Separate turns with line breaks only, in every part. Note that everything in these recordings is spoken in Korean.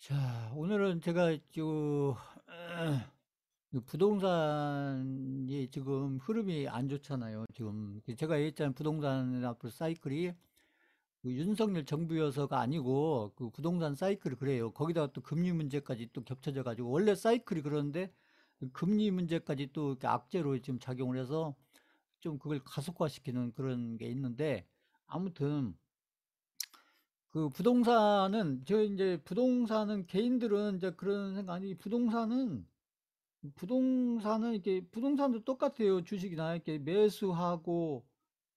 자, 오늘은 제가 부동산이 지금 흐름이 안 좋잖아요. 지금 제가 얘기했잖아요. 부동산 앞으로 사이클이 그 윤석열 정부여서가 아니고 그 부동산 사이클이 그래요. 거기다가 또 금리 문제까지 또 겹쳐져 가지고 원래 사이클이 그러는데 금리 문제까지 또 이렇게 악재로 지금 작용을 해서 좀 그걸 가속화시키는 그런 게 있는데, 아무튼 그 부동산은 저 이제 부동산은 개인들은 이제 그런 생각 아니, 부동산은 이렇게 부동산도 똑같아요. 주식이나 이렇게 매수하고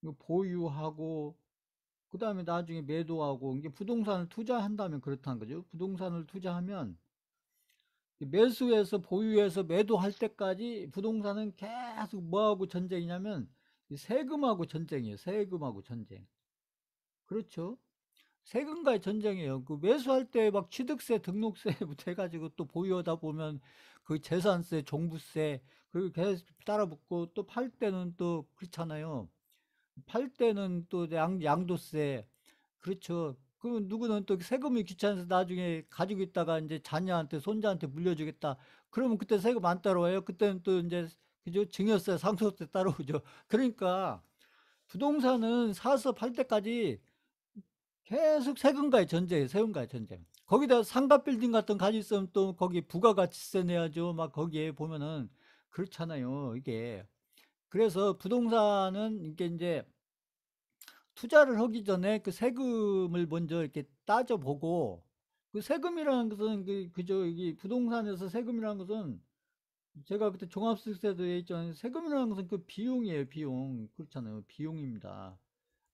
이거 보유하고 그다음에 나중에 매도하고, 이게 부동산을 투자한다면 그렇다는 거죠. 부동산을 투자하면 매수해서 보유해서 매도할 때까지 부동산은 계속 뭐하고 전쟁이냐면 이 세금하고 전쟁이에요. 세금하고 전쟁. 그렇죠. 세금과의 전쟁이에요. 그 매수할 때 막 취득세, 등록세부터 해가지고 또 보유하다 보면 그 재산세, 종부세, 그리고 계속 따라붙고, 또 팔 때는 또 그렇잖아요. 팔 때는 또 양도세. 그렇죠. 그러면 누구는 또 세금이 귀찮아서 나중에 가지고 있다가 이제 자녀한테, 손자한테 물려주겠다. 그러면 그때 세금 안 따라와요. 그때는 또 이제, 그죠? 증여세, 상속세 따라오죠. 그러니까 부동산은 사서 팔 때까지 계속 세금과의 전쟁이에요. 세금과의 전쟁. 거기다 상가 빌딩 같은 거 가지고 있으면 또 거기 부가가치세 내야죠. 막 거기에 보면은 그렇잖아요. 이게. 그래서 부동산은 이게 이제 투자를 하기 전에 그 세금을 먼저 이렇게 따져보고, 그 세금이라는 것은 그저 여기 부동산에서 세금이라는 것은 제가 그때 종합세도 얘기했잖아요. 세금이라는 것은 그 비용이에요. 비용. 그렇잖아요. 비용입니다.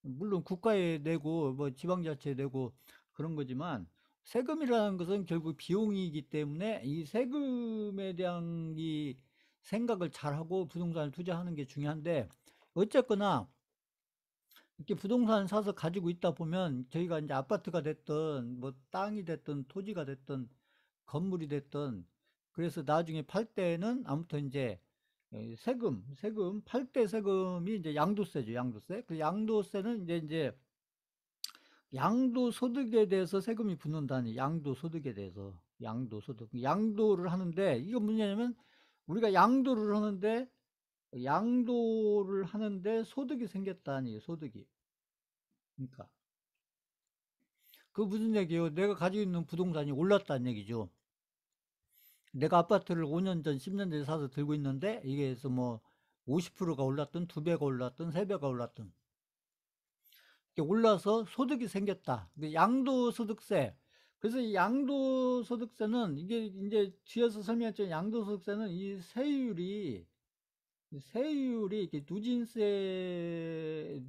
물론 국가에 내고 뭐 지방자치에 내고 그런 거지만, 세금이라는 것은 결국 비용이기 때문에 이 세금에 대한 이 생각을 잘하고 부동산을 투자하는 게 중요한데, 어쨌거나 이렇게 부동산 사서 가지고 있다 보면 저희가 이제 아파트가 됐든 뭐 땅이 됐든 토지가 됐든 건물이 됐든, 그래서 나중에 팔 때는 아무튼 이제 세금 팔 때 세금이 이제 양도세죠. 양도세. 그 양도세는 이제 양도소득에 대해서 세금이 붙는다니. 양도소득에 대해서. 양도소득. 양도를 하는데, 이거 뭐냐면 우리가 양도를 하는데 소득이 생겼다니. 소득이. 그러니까 그 무슨 얘기예요? 내가 가지고 있는 부동산이 올랐다는 얘기죠. 내가 아파트를 5년 전, 10년 전에 사서 들고 있는데, 이게 해서 뭐 50%가 올랐든 2배가 올랐든 3배가 올랐든 이렇게 올라서 소득이 생겼다. 양도소득세. 그래서 이 양도소득세는 이게 이제 뒤에서 설명했죠. 양도소득세는 이 세율이 이렇게 누진세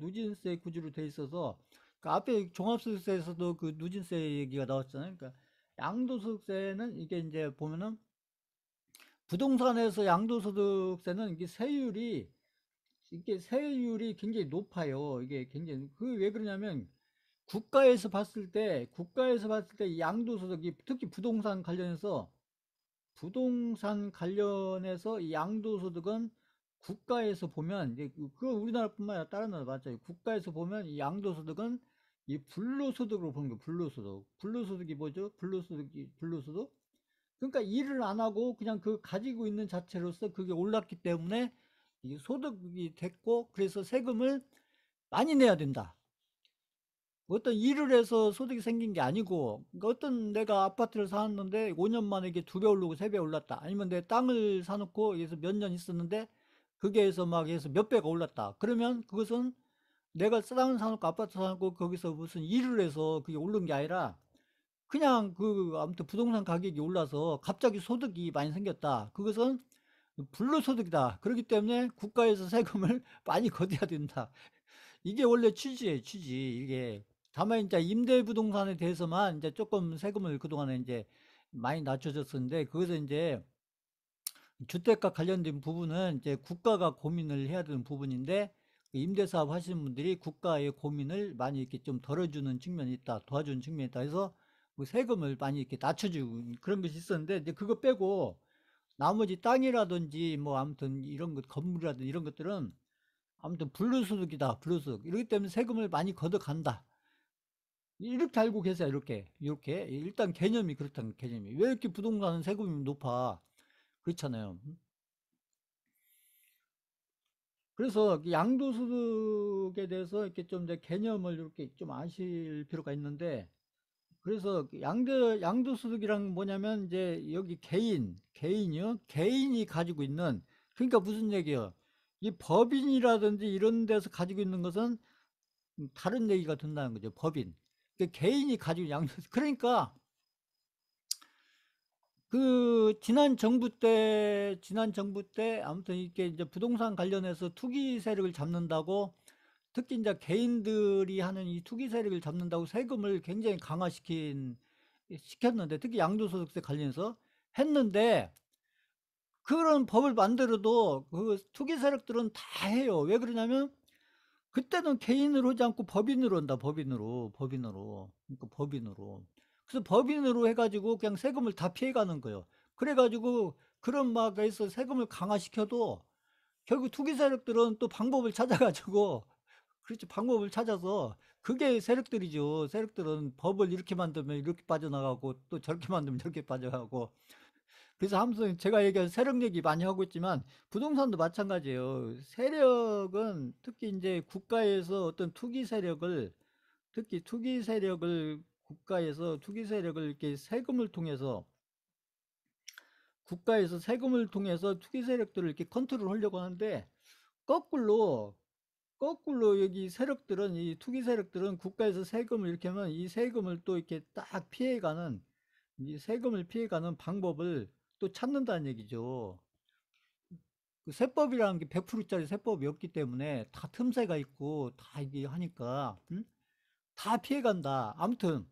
구조로 돼 있어서, 그 앞에 종합소득세에서도 그 누진세 얘기가 나왔잖아요. 그러니까 양도소득세는 이게 이제 보면은 부동산에서 양도소득세는 이게 세율이 굉장히 높아요. 이게 굉장히, 그 왜 그러냐면 국가에서 봤을 때 양도소득이, 특히 부동산 관련해서 이 양도소득은 국가에서 보면 이제 그거 우리나라뿐만 아니라 다른 나라 맞아요. 국가에서 보면 이 양도소득은 이 불로소득으로 보는 거예요. 불로소득. 불로소득이 뭐죠? 불로소득. 그러니까 일을 안 하고 그냥 그 가지고 있는 자체로서 그게 올랐기 때문에 이게 소득이 됐고, 그래서 세금을 많이 내야 된다. 어떤 일을 해서 소득이 생긴 게 아니고, 그러니까 어떤 내가 아파트를 사놨는데 5년 만에 이게 2배 오르고 3배 올랐다. 아니면 내 땅을 사놓고 여기서 몇 년 있었는데 그게 해서 막 해서 몇 배가 올랐다. 그러면 그것은 내가 땅을 사놓고 아파트 사놓고 거기서 무슨 일을 해서 그게 오른 게 아니라 그냥 아무튼 부동산 가격이 올라서 갑자기 소득이 많이 생겼다. 그것은 불로소득이다. 그렇기 때문에 국가에서 세금을 많이 걷어야 된다. 이게 원래 취지예요, 취지. 이게. 다만 이제 임대부동산에 대해서만 이제 조금 세금을 그동안에 이제 많이 낮춰줬었는데, 그것은 이제 주택과 관련된 부분은 이제 국가가 고민을 해야 되는 부분인데, 그 임대사업 하시는 분들이 국가의 고민을 많이 이렇게 좀 덜어주는 측면이 있다, 도와주는 측면이 있다 해서 그 세금을 많이 이렇게 낮춰주고 그런 것이 있었는데, 이제 그거 빼고 나머지 땅이라든지 뭐 아무튼 이런 것, 건물이라든지 이런 것들은 아무튼 불로소득이다, 불로소득. 이렇기 때문에 세금을 많이 걷어간다. 이렇게 알고 계세요. 이렇게 일단 개념이 그렇다는 개념이 왜 이렇게 부동산은 세금이 높아 그렇잖아요. 그래서 양도소득에 대해서 이렇게 좀 이제 개념을 이렇게 좀 아실 필요가 있는데 그래서 양도소득이란 뭐냐면 이제 여기 개인이요 개인이 가지고 있는 그러니까 무슨 얘기예요 이 법인이라든지 이런 데서 가지고 있는 것은 다른 얘기가 된다는 거죠 법인 그러니까 개인이 가지고 양도소득 그러니까 그 지난 정부 때 아무튼 이렇게 이제 부동산 관련해서 투기 세력을 잡는다고 특히 이제 개인들이 하는 이 투기 세력을 잡는다고 세금을 굉장히 시켰는데 특히 양도소득세 관련해서 했는데 그런 법을 만들어도 그 투기 세력들은 다 해요. 왜 그러냐면 그때는 개인으로 하지 않고 법인으로 한다. 법인으로. 그러니까 법인으로. 그래서 법인으로 해가지고 그냥 세금을 다 피해가는 거예요. 그래가지고 그런 막 해서 세금을 강화시켜도 결국 투기 세력들은 또 방법을 찾아가지고 그렇지 방법을 찾아서 그게 세력들이죠. 세력들은 법을 이렇게 만들면 이렇게 빠져나가고 또 저렇게 만들면 저렇게 빠져나가고 그래서 하면서 제가 얘기한 세력 얘기 많이 하고 있지만 부동산도 마찬가지예요. 세력은 특히 이제 국가에서 어떤 특히 투기 세력을 국가에서 투기 세력을 이렇게 세금을 통해서 투기 세력들을 이렇게 컨트롤 하려고 하는데 거꾸로 여기 세력들은 이 투기 세력들은 국가에서 세금을 이렇게 하면 이 세금을 또 이렇게 딱 피해가는 이 세금을 피해가는 방법을 또 찾는다는 얘기죠. 그 세법이라는 게 100%짜리 세법이 없기 때문에 다 틈새가 있고 다 이게 하니까 다 피해간다. 아무튼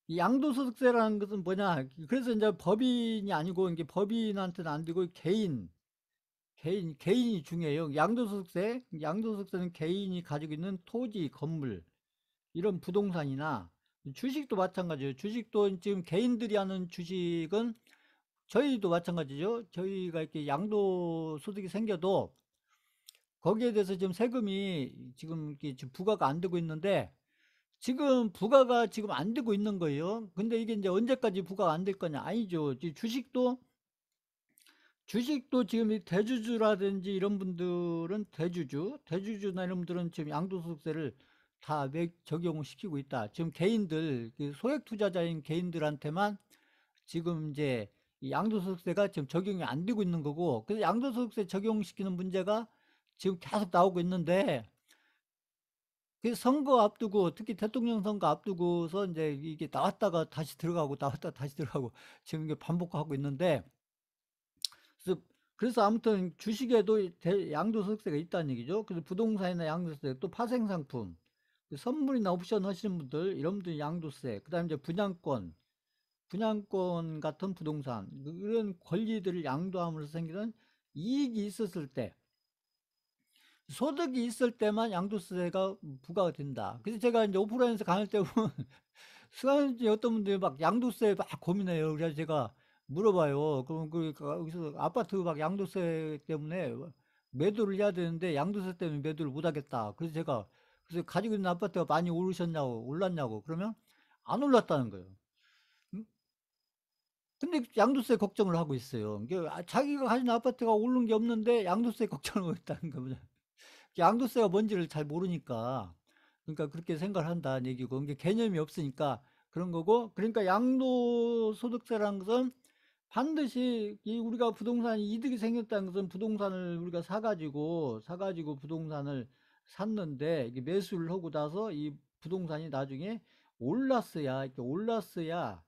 이 양도소득세라는 것은 뭐냐? 그래서 이제 법인이 아니고 이게 법인한테는 안 되고 개인이 중요해요. 양도소득세는 개인이 가지고 있는 토지, 건물 이런 부동산이나 주식도 마찬가지예요. 주식도 지금 개인들이 하는 주식은 저희도 마찬가지죠. 저희가 이렇게 양도소득이 생겨도 거기에 대해서 지금 세금이 지금 이렇게 지금 부과가 안 되고 있는데 지금 부과가 지금 안 되고 있는 거예요. 근데 이게 이제 언제까지 부과가 안 될 거냐? 아니죠. 주식도 지금 이 대주주라든지 이런 분들은 대주주나 이런 분들은 지금 양도소득세를 다 적용을 시키고 있다. 지금 개인들, 그 소액 투자자인 개인들한테만 지금 이제 이 양도소득세가 지금 적용이 안 되고 있는 거고, 그래서 양도소득세 적용시키는 문제가 지금 계속 나오고 있는데, 그 선거 앞두고, 특히 대통령 선거 앞두고서 이제 이게 나왔다가 다시 들어가고, 나왔다가 다시 들어가고, 지금 이게 반복하고 있는데, 그래서, 아무튼 주식에도 양도소득세가 있다는 얘기죠. 그래서 부동산이나 양도세, 또 파생상품, 그 선물이나 옵션 하시는 분들, 이런 분들 양도세, 그 다음에 이제 분양권 같은 부동산 이런 권리들을 양도함으로써 생기는 이익이 있었을 때 소득이 있을 때만 양도세가 부과가 된다. 그래서 제가 이제 오프라인에서 강의 때 보면 수강생 어떤 분들이 막 양도세 막 고민해요. 그래서 제가 물어봐요. 그럼 여기서 아파트 막 양도세 때문에 매도를 해야 되는데 양도세 때문에 매도를 못 하겠다. 그래서 가지고 있는 아파트가 많이 올랐냐고. 그러면 안 올랐다는 거예요. 응? 근데 양도세 걱정을 하고 있어요. 자기가 가진 아파트가 오른 게 없는데 양도세 걱정을 하고 있다는 거죠. 양도세가 뭔지를 잘 모르니까. 그러니까 그렇게 생각을 한다는 얘기고, 이게 개념이 없으니까 그런 거고, 그러니까 양도소득세라는 것은 반드시 우리가 부동산 이득이 생겼다는 것은 부동산을 우리가 사가지고 부동산을 샀는데, 이게 매수를 하고 나서 이 부동산이 나중에 이렇게 올랐어야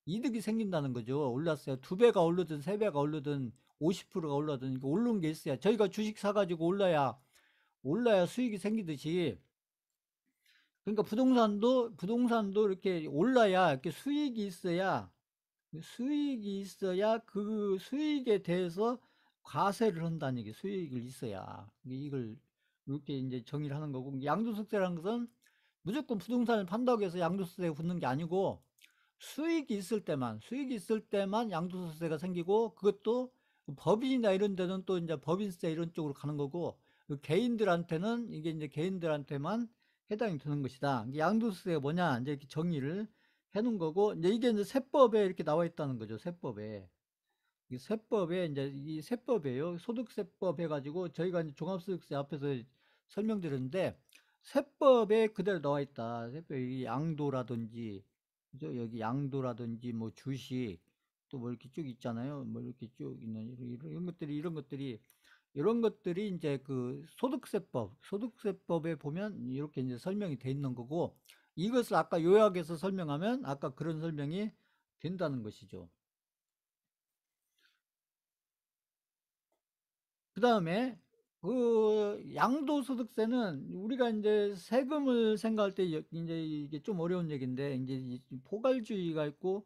이득이 생긴다는 거죠. 올랐어요. 두 배가 오르든 세 배가 오르든 50%가 올라든 이거 오른 게 있어야 저희가 주식 사가지고 올라야 수익이 생기듯이 그러니까 부동산도 이렇게 올라야 이렇게 수익이 있어야 그 수익에 대해서 과세를 한다는 얘기 수익을 있어야 이걸 이렇게 이제 정의를 하는 거고 양도소득세라는 것은 무조건 부동산을 판다고 해서 양도소득세가 붙는 게 아니고 수익이 있을 때만 양도소득세가 생기고 그것도 법인이나 이런 데는 또 이제 법인세 이런 쪽으로 가는 거고 그 개인들한테는 이게 이제 개인들한테만 해당이 되는 것이다. 양도소득세가 뭐냐 이제 이렇게 정의를 해놓은 거고 이제 이게 이제 세법에 이렇게 나와 있다는 거죠. 세법에. 이 세법에 이제 이 세법이에요. 소득세법 해가지고 저희가 이제 종합소득세 앞에서 설명드렸는데 세법에 그대로 나와 있다. 세법 이 양도라든지 그죠? 여기 양도라든지 뭐 주식 또 뭐 이렇게 쭉 있잖아요. 뭐 이렇게 쭉 있는 이런 것들이 이제 그 소득세법에 보면 이렇게 이제 설명이 돼 있는 거고 이것을 아까 요약해서 설명하면 아까 그런 설명이 된다는 것이죠. 그 다음에 그 양도소득세는 우리가 이제 세금을 생각할 때 이제 이게 좀 어려운 얘기인데 이제 이 포괄주의가 있고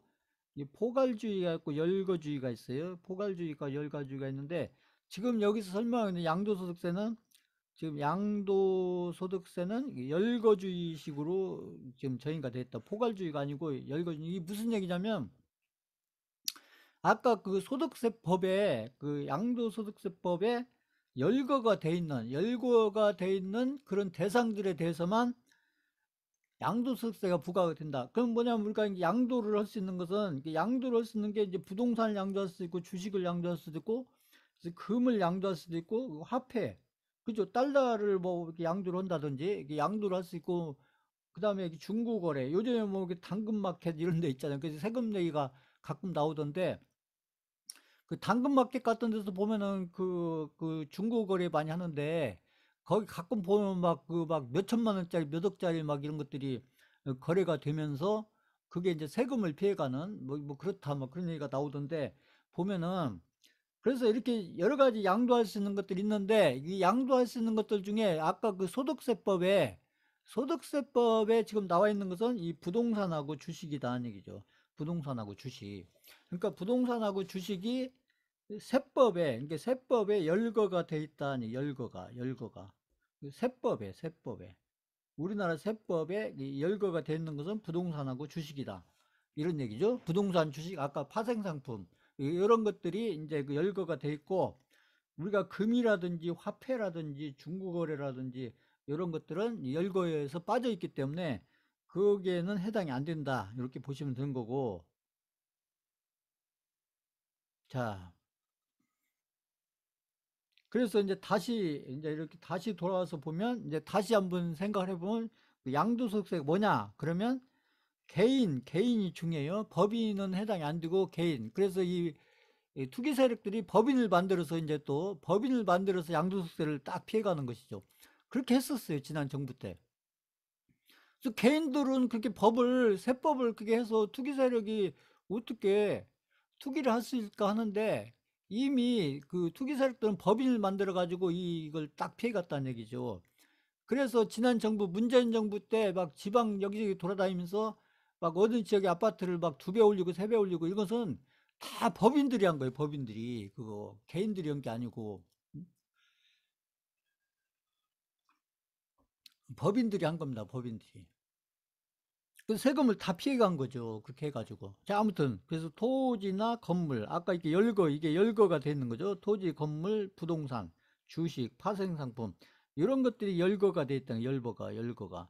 이 포괄주의가 있고 열거주의가 있어요. 포괄주의가 열거주의가 있는데 지금 여기서 설명하는 양도소득세는 지금 양도소득세는 열거주의식으로 지금 정의가 됐다. 포괄주의가 아니고 열거주의. 이게 무슨 얘기냐면 아까 그 소득세법에 그 양도소득세법에 열거가 돼 있는 그런 대상들에 대해서만 양도소득세가 부과가 된다. 그럼 뭐냐면 우리가 이제 양도를 할 수 있는 것은 양도를 할 수 있는 게 이제 부동산을 양도할 수도 있고 주식을 양도할 수도 있고 그래서 금을 양도할 수도 있고 화폐 그죠? 달러를 뭐 이렇게 양도를 한다든지 이렇게 양도를 할 수 있고 그다음에 중고거래 요즘에 뭐 이렇게 당근마켓 이런 데 있잖아요. 그래서 세금 내기가 가끔 나오던데 그 당근마켓 같은 데서 보면은 그 중고거래 많이 하는데 거기 가끔 보면 막 몇천만 원짜리 몇 억짜리 막 이런 것들이 거래가 되면서 그게 이제 세금을 피해가는 뭐 그렇다 뭐 그런 얘기가 나오던데 보면은 그래서 이렇게 여러 가지 양도할 수 있는 것들이 있는데 이 양도할 수 있는 것들 중에 아까 그 소득세법에 지금 나와 있는 것은 이 부동산하고 주식이다는 얘기죠. 부동산하고 주식. 그러니까 부동산하고 주식이 그러니까 세법에 열거가 돼 있다니, 열거가. 세법에. 우리나라 세법에 열거가 돼 있는 것은 부동산하고 주식이다. 이런 얘기죠. 부동산, 주식, 아까 파생상품, 이런 것들이 이제 그 열거가 돼 있고, 우리가 금이라든지 화폐라든지 중고거래라든지 이런 것들은 열거에서 빠져 있기 때문에 거기에는 해당이 안 된다. 이렇게 보시면 되는 거고, 자, 그래서 이제 이렇게 다시 돌아와서 보면 이제 다시 한번 생각을 해보면 그 양도소득세가 뭐냐? 그러면 개인이 중요해요. 법인은 해당이 안 되고 개인. 그래서 이 투기 세력들이 법인을 만들어서 이제 또 법인을 만들어서 양도소득세를 딱 피해가는 것이죠. 그렇게 했었어요. 지난 정부 때. 그래서 개인들은 그렇게 세법을 그렇게 해서 투기 세력이 어떻게 투기를 할 수 있을까 하는데 이미 그 투기 세력들은 법인을 만들어 가지고 이걸 딱 피해갔다는 얘기죠. 그래서 지난 정부 문재인 정부 때 막 지방 여기저기 돌아다니면서 막 어느 지역의 아파트를 막 2배 올리고 3배 올리고 이것은 다 법인들이 한 거예요. 법인들이 그거 개인들이 한 게 아니고 법인들이 한 겁니다. 법인들이. 그 세금을 다 피해간 거죠. 그렇게 해가지고. 자, 아무튼 그래서 토지나 건물 아까 이게 열거가 되는 거죠. 토지, 건물, 부동산, 주식, 파생상품 이런 것들이 열거가 돼 있다는 열거가.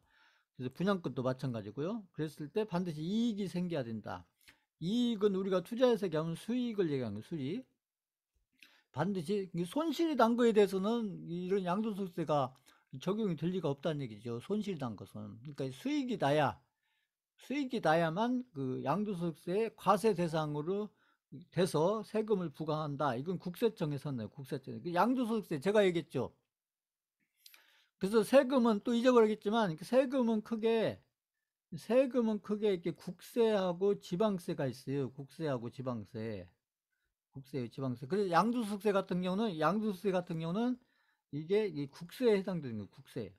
그래서 분양권도 마찬가지고요. 그랬을 때 반드시 이익이 생겨야 된다. 이익은 우리가 투자해서 얘기하면 수익을 얘기하는 거예요. 수익. 반드시 손실이 난 거에 대해서는 이런 양도소득세가 적용이 될 리가 없다는 얘기죠. 손실이 난 것은. 그러니까 수익이 나야만 그 양도소득세 과세 대상으로 돼서 세금을 부과한다. 이건 국세청에 섰네요. 국세청. 그 양도소득세 제가 얘기했죠. 그래서 세금은 또 잊어버리겠지만 그 세금은 크게 이렇게 국세하고 지방세가 있어요. 국세하고 지방세. 지방세. 그래서 양도소득세 같은 경우는 이게 이 국세에 해당되는 거예요. 국세.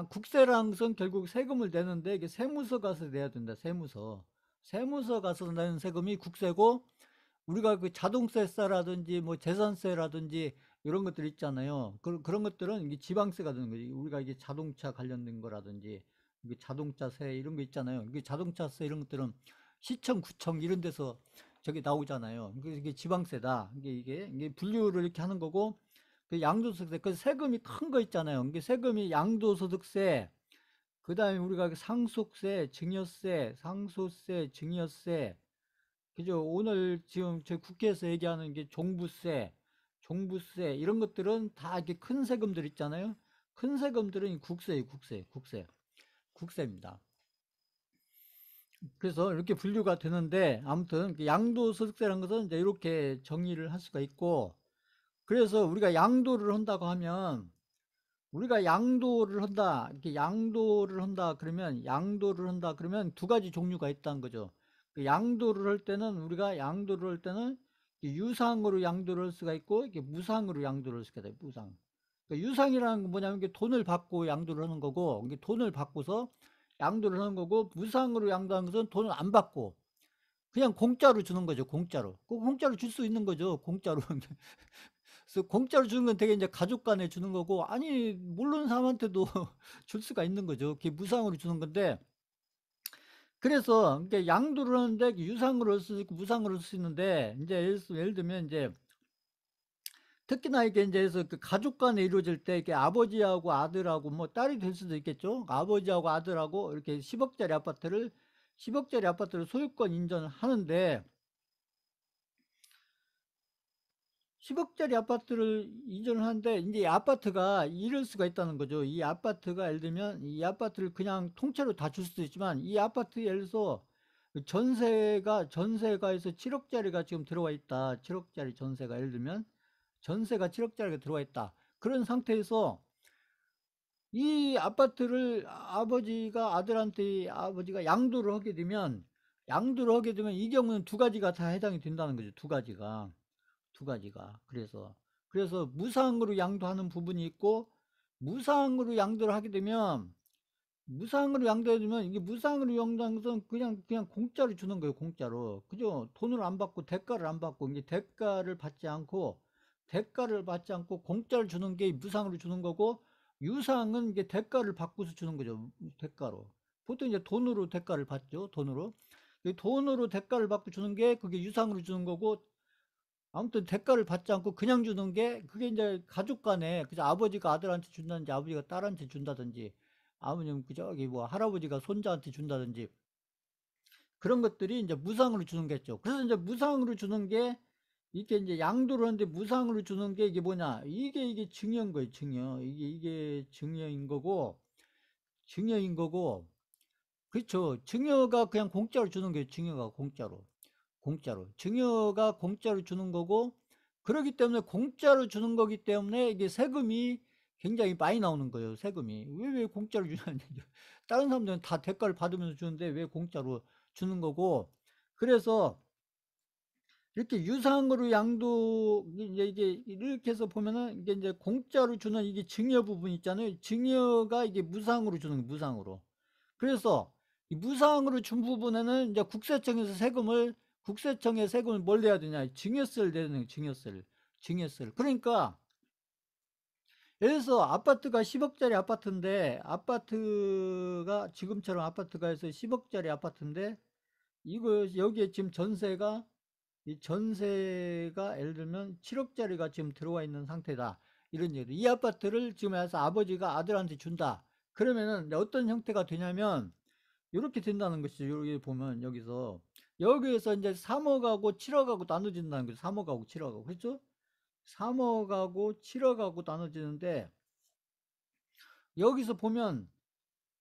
국세라는 것은 결국 세금을 내는데 이게 세무서 가서 내야 된다. 세무서 가서 내는 세금이 국세고 우리가 그 자동세라든지 뭐 재산세라든지 이런 것들 있잖아요. 그런 것들은 이게 지방세가 되는 거지. 우리가 이게 자동차 관련된 거라든지 이게 자동차세 이런 거 있잖아요. 이게 자동차세 이런 것들은 시청, 구청 이런 데서 저기 나오잖아요. 그래서 이게 지방세다. 이게 분류를 이렇게 하는 거고 그 양도소득세, 그 세금이 큰 거 있잖아요. 이게 세금이 양도소득세, 그 다음에 우리가 상속세, 증여세, 상속세, 증여세, 그죠? 오늘 지금 저희 국회에서 얘기하는 게 종부세, 종부세, 이런 것들은 다 이렇게 큰 세금들 있잖아요. 큰 세금들은 국세예요, 국세입니다. 그래서 이렇게 분류가 되는데, 아무튼 그 양도소득세라는 것은 이제 이렇게 정의를 할 수가 있고, 그래서 우리가 양도를 한다고 하면, 우리가 양도를 한다, 이렇게 양도를 한다 그러면 두 가지 종류가 있다는 거죠. 그 양도를 할 때는, 우리가 양도를 할 때는 유상으로 양도를 할 수가 있고, 이렇게 무상으로 양도를 할 수가 있어요, 무상. 그러니까 유상이라는 건 뭐냐면, 이게 돈을 받고 양도를 하는 거고, 이게 돈을 받고서 양도를 하는 거고, 무상으로 양도하는 것은 돈을 안 받고, 그냥 공짜로 주는 거죠, 공짜로. 그 공짜로 줄 수 있는 거죠, 공짜로. 그래서 공짜로 주는 건 되게 이제 가족 간에 주는 거고, 아니, 모르는 사람한테도 줄 수가 있는 거죠. 그게 무상으로 주는 건데, 그래서, 이게 양도를 하는데 유상으로 할 수 있고 무상으로 할 수 있는데, 이제 예를 들면 이제, 특히나 이게 이제 그래서 그 가족 간에 이루어질 때, 이렇게 아버지하고 아들하고 뭐 딸이 될 수도 있겠죠. 아버지하고 아들하고 이렇게 10억짜리 아파트를 소유권 인정하는데, 10억짜리 아파트를 이전을 하는데, 이제 이 아파트가 이럴 수가 있다는 거죠. 이 아파트가 예를 들면 이 아파트를 그냥 통째로 다 줄 수도 있지만, 이 아파트 예를 들어서 전세가 해서 7억짜리가 지금 들어와 있다. 7억짜리 전세가 예를 들면 전세가 7억짜리가 들어와 있다. 그런 상태에서 이 아파트를 아버지가 양도를 하게 되면 이 경우는 두 가지가 다 해당이 된다는 거죠. 두 가지가. 그래서 무상으로 양도하는 부분이 있고, 무상으로 양도를 하게 되면, 무상으로 양도해주면, 이게 무상으로 양도하는 것은 그냥 공짜로 주는 거예요, 공짜로. 그죠? 돈을 안 받고, 대가를 안 받고, 이게 대가를 받지 않고, 공짜로 주는 게 무상으로 주는 거고, 유상은 이게 대가를 받고서 주는 거죠, 대가로. 보통 이제 돈으로 대가를 받죠, 돈으로. 이 돈으로 대가를 받고 주는 게 그게 유상으로 주는 거고, 아무튼 대가를 받지 않고 그냥 주는 게, 그게 이제 가족 간에, 그죠? 아버지가 아들한테 준다든지 아버지가 딸한테 준다든지, 아버님 그 저기 뭐 할아버지가 손자한테 준다든지, 그런 것들이 이제 무상으로 주는 게죠. 그래서 이제 무상으로 주는 게, 이게 이제 양도를 하는데 무상으로 주는 게 이게 뭐냐, 이게 증여인 거예요, 증여. 이게 증여인 거고. 그렇죠. 증여가 그냥 공짜로 주는 거예요, 증여가 증여가 공짜로 주는 거고, 그렇기 때문에 공짜로 주는 거기 때문에 이게 세금이 굉장히 많이 나오는 거예요, 세금이. 왜 공짜로 주냐. 다른 사람들은 다 대가를 받으면서 주는데 왜 공짜로 주는 거고. 그래서 이렇게 유상으로 양도, 이게 이렇게 해서 보면은 이게 이제 공짜로 주는 이게 증여 부분 있잖아요. 증여가 이게 무상으로 주는 거예요, 무상으로. 그래서 이 무상으로 준 부분에는 이제 국세청에 세금을 뭘 내야 되냐? 증여세를 내야 되는 거예요, 증여세를. 그러니까 예를 들어서 아파트가 10억짜리 아파트인데, 아파트가 지금처럼 아파트가 해서 10억짜리 아파트인데, 이거 여기에 지금 전세가 예를 들면 7억짜리가 지금 들어와 있는 상태다, 이런 얘기. 이 아파트를 지금 해서 아버지가 아들한테 준다. 그러면은 어떤 형태가 되냐면 이렇게 된다는 것이죠. 여기 보면 여기에서 이제 3억하고 7억하고 나눠진다는 거죠. 3억하고 7억하고. 그렇죠? 3억하고 7억하고 나눠지는데, 여기서 보면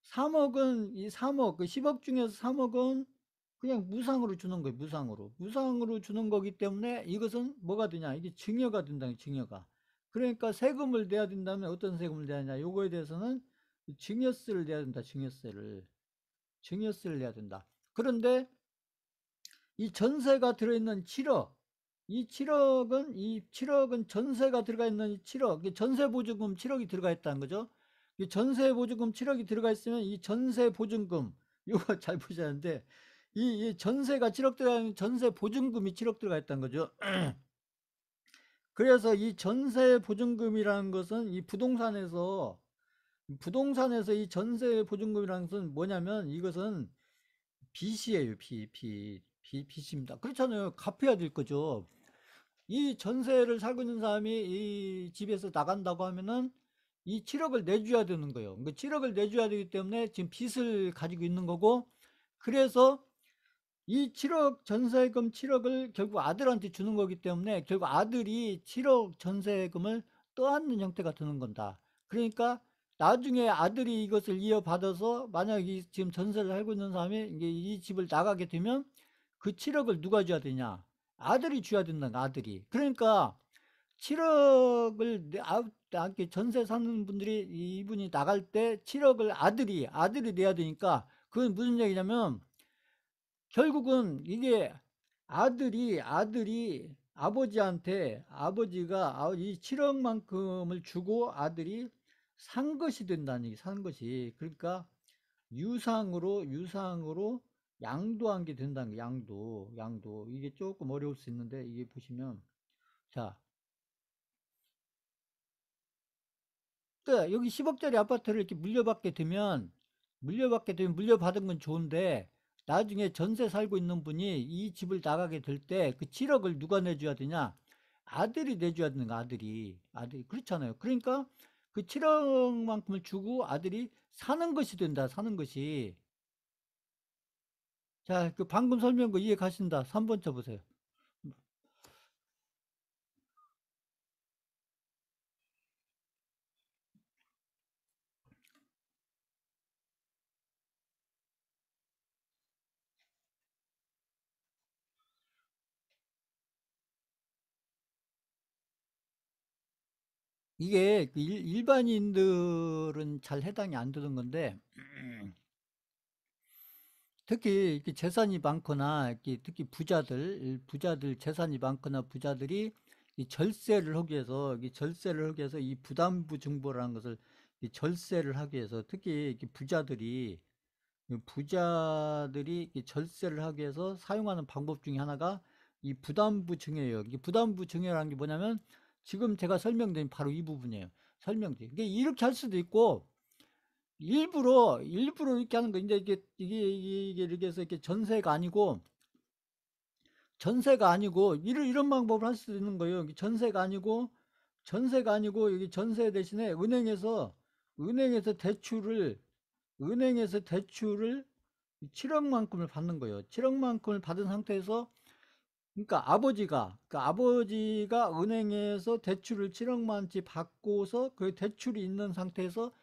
3억은, 이 3억, 그 10억 중에서 3억은 그냥 무상으로 주는 거예요. 무상으로 주는 거기 때문에 이것은 뭐가 되냐? 이게 증여가 된다, 증여가. 그러니까 세금을 내야 된다면 어떤 세금을 내야 하냐? 요거에 대해서는 증여세를 내야 된다, 증여세를 내야 된다. 그런데 이 전세가 들어있는 7억, 이 7억은 전세가 들어가 있는 이 7억, 전세보증금 7억이 들어가 있다는 거죠. 이 전세보증금 7억이 들어가 있으면 이 전세보증금, 이거 잘 보셔야 하는데, 이 전세가 7억 들어가 있는 전세보증금이 7억 들어가 있다는 거죠. 그래서 이 전세보증금이라는 것은 이 부동산에서 이 전세보증금이라는 것은 뭐냐면, 이것은 빚이에요, 빚입니다. 그렇잖아요. 갚아야 될 거죠. 이 전세를 살고 있는 사람이 이 집에서 나간다고 하면은 이 7억을 내줘야 되는 거예요. 그 7억을 내줘야 되기 때문에 지금 빚을 가지고 있는 거고, 그래서 이 7억 전세금 7억을 결국 아들한테 주는 거기 때문에 결국 아들이 7억 전세금을 떠안는 형태가 되는 건다. 그러니까 나중에 아들이 이것을 이어받아서 만약 지금 전세를 살고 있는 사람이 이게 이 집을 나가게 되면 그 7억을 누가 줘야 되냐? 아들이 줘야 된다는 거야, 아들이. 그러니까 7억을 전세 사는 분들이 이분이 나갈 때 7억을 아들이 내야 되니까 그건 무슨 얘기냐면 결국은 이게 아들이 아버지한테 아버지가 이 7억만큼을 주고 아들이 산 것이 된다는 얘기, 산 것이. 그러니까 유상으로 양도한 게 된다는 거, 양도. 이게 조금 어려울 수 있는데, 이게 보시면, 자, 그 여기 10억짜리 아파트를 이렇게 물려받게 되면 물려받은 건 좋은데 나중에 전세 살고 있는 분이 이 집을 나가게 될 때 그 7억을 누가 내줘야 되냐? 아들이 내줘야 되는 거, 아들이 그렇잖아요. 그러니까 그 7억만큼을 주고 아들이 사는 것이 된다, 사는 것이. 자, 그 방금 설명한 거 이해 가신다. 3번 쳐보세요. 이게 그 일반인들은 잘 해당이 안 되는 건데 특히 이렇게 재산이 많거나 특히 부자들 재산이 많거나 부자들이 이 절세를 하기 위해서 이 부담부 증보라는 것을 이 절세를 하기 위해서 특히 이렇게 부자들이 이 절세를 하기 위해서 사용하는 방법 중에 하나가 이 부담부 증여예요. 이 부담부 증여라는 게 뭐냐면 지금 제가 설명드린 바로 이 부분이에요. 설명드린. 이게 이렇게 할 수도 있고 일부러 이렇게 하는 거. 이제 이게 이렇게 해서 이렇게 전세가 아니고 이런 방법을 할 수도 있는 거예요. 전세가 아니고 여기 전세 대신에 은행에서 대출을 7억만큼을 받는 거예요. 7억만큼을 받은 상태에서 그러니까 아버지가 은행에서 대출을 7억만치 받고서 그 대출이 있는 상태에서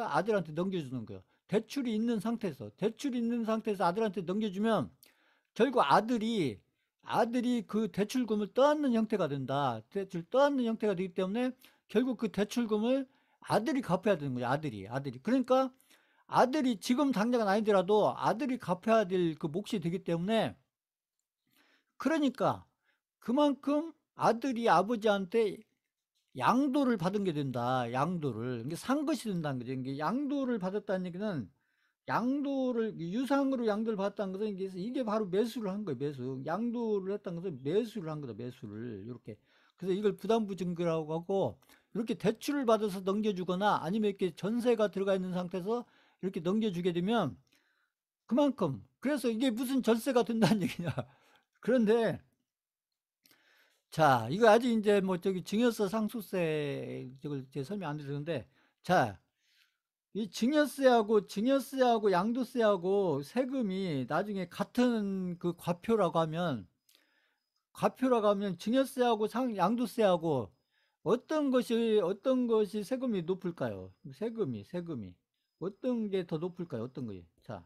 아들한테 넘겨주는 거예요. 대출이 있는 상태에서 아들한테 넘겨주면 결국 아들이 그 대출금을 떠안는 형태가 된다. 대출 떠안는 형태가 되기 때문에 결국 그 대출금을 아들이 갚아야 되는 거예요. 아들이. 그러니까 아들이 지금 당장은 아니더라도 아들이 갚아야 될 그 몫이 되기 때문에 그러니까 그만큼 아들이 아버지한테 양도를 받은 게 된다. 양도를. 이게 산 것이 된다는 거죠. 이게 양도를 받았다는 얘기는 유상으로 양도를 받았다는 것은 이게 바로 매수를 한 거예요. 매수. 양도를 했다는 것은 매수를 한 거다. 매수를. 이렇게. 그래서 이걸 부담부 증거라고 하고 이렇게 대출을 받아서 넘겨주거나 아니면 이렇게 전세가 들어가 있는 상태에서 이렇게 넘겨주게 되면 그만큼 그래서 이게 무슨 절세가 된다는 얘기냐. 그런데 자, 이거 아직 이제 뭐 저기 증여세 상속세 저걸 제가 설명 안 드렸는데 자, 이 증여세하고 양도세하고 세금이 나중에 같은 그 과표라고 하면 증여세하고 양도세하고 어떤 것이 세금이 높을까요? 세금이 어떤 게 더 높을까요? 어떤 거예요? 자,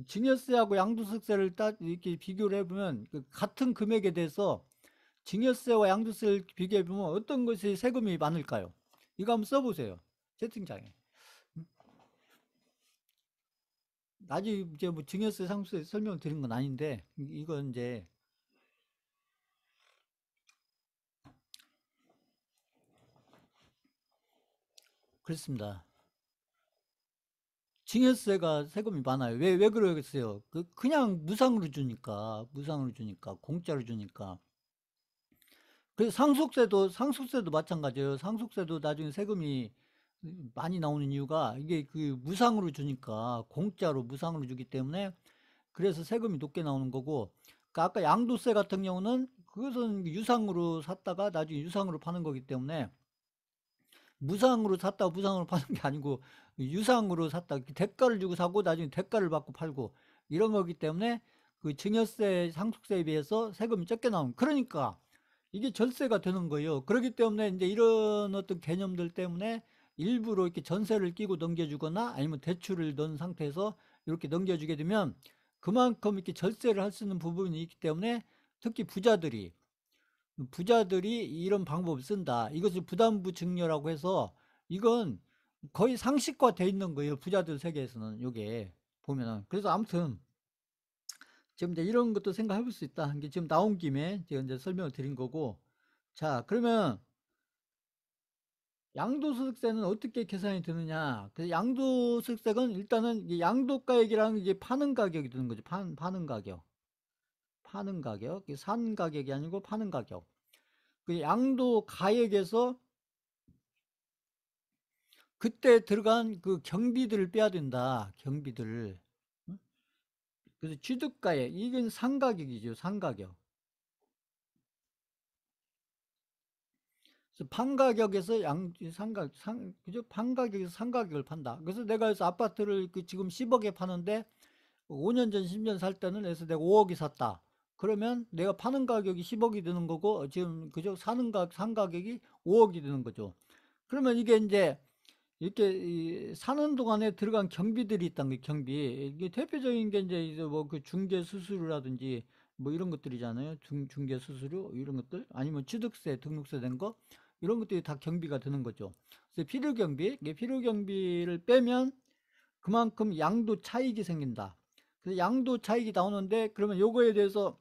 증여세하고 양도세를 딱 이렇게 비교를 해보면 그 같은 금액에 대해서 증여세와 양도세를 비교해보면 어떤 것이 세금이 많을까요? 이거 한번 써보세요. 채팅창에. 아직 이제 뭐 증여세, 상속세 설명 드린 건 아닌데, 이건 이제, 그렇습니다. 증여세가 세금이 많아요. 왜 그러겠어요? 그냥 무상으로 주니까, 공짜로 주니까. 그래서 상속세도 마찬가지예요. 상속세도 나중에 세금이 많이 나오는 이유가 이게 그 무상으로 주니까, 공짜로 무상으로 주기 때문에 그래서 세금이 높게 나오는 거고, 그 아까 양도세 같은 경우는 그것은 유상으로 샀다가 나중에 유상으로 파는 거기 때문에 무상으로 샀다가 무상으로 파는 게 아니고 유상으로 샀다. 대가를 주고 사고 나중에 대가를 받고 팔고 이런 거기 때문에 그 증여세, 상속세에 비해서 세금이 적게 나오는. 그러니까 이게 절세가 되는 거예요. 그렇기 때문에 이제 이런 어떤 개념들 때문에 일부러 이렇게 전세를 끼고 넘겨주거나 아니면 대출을 넣은 상태에서 이렇게 넘겨주게 되면 그만큼 이렇게 절세를 할 수 있는 부분이 있기 때문에 특히 부자들이 이런 방법을 쓴다. 이것을 부담부 증여라고 해서 이건 거의 상식화돼 있는 거예요. 부자들 세계에서는 요게 보면은. 그래서 아무튼 지금 이제 이런 것도 생각해 볼 수 있다. 이게 지금 나온 김에 제가 이제 설명을 드린 거고. 자, 그러면 양도소득세는 어떻게 계산이 되느냐? 그 양도소득세는 일단은 이게 양도가액이라는 게 파는 가격이 드는 거죠. 파는 가격. 파는 가격. 이게 산 가격이 아니고 파는 가격. 그 양도가액에서 그때 들어간 그 경비들을 빼야 된다. 경비들을. 응? 그래서 취득가액. 이건 상가격이죠. 상가격. 그래서 판가격에서 그죠? 판가격에서 상가격을 판다. 그래서 내가 그래서 아파트를 그 지금 10억에 파는데 5년 전, 10년 살 때는 그래서 내가 5억이 샀다. 그러면 내가 파는 가격이 10억이 되는 거고 지금 그죠? 산 가격이 5억이 되는 거죠. 그러면 이게 이제 이렇게 사는 동안에 들어간 경비들이 있다는 게 경비. 이게 대표적인 게 이제 뭐 그 중개 수수료라든지 뭐 이런 것들이잖아요. 중개 수수료 이런 것들 아니면 취득세 등록세 된 거 이런 것들이 다 경비가 되는 거죠. 그래서 필요 경비, 이게 필요 경비를 빼면 그만큼 양도 차익이 생긴다. 그래서 양도 차익이 나오는데 그러면 요거에 대해서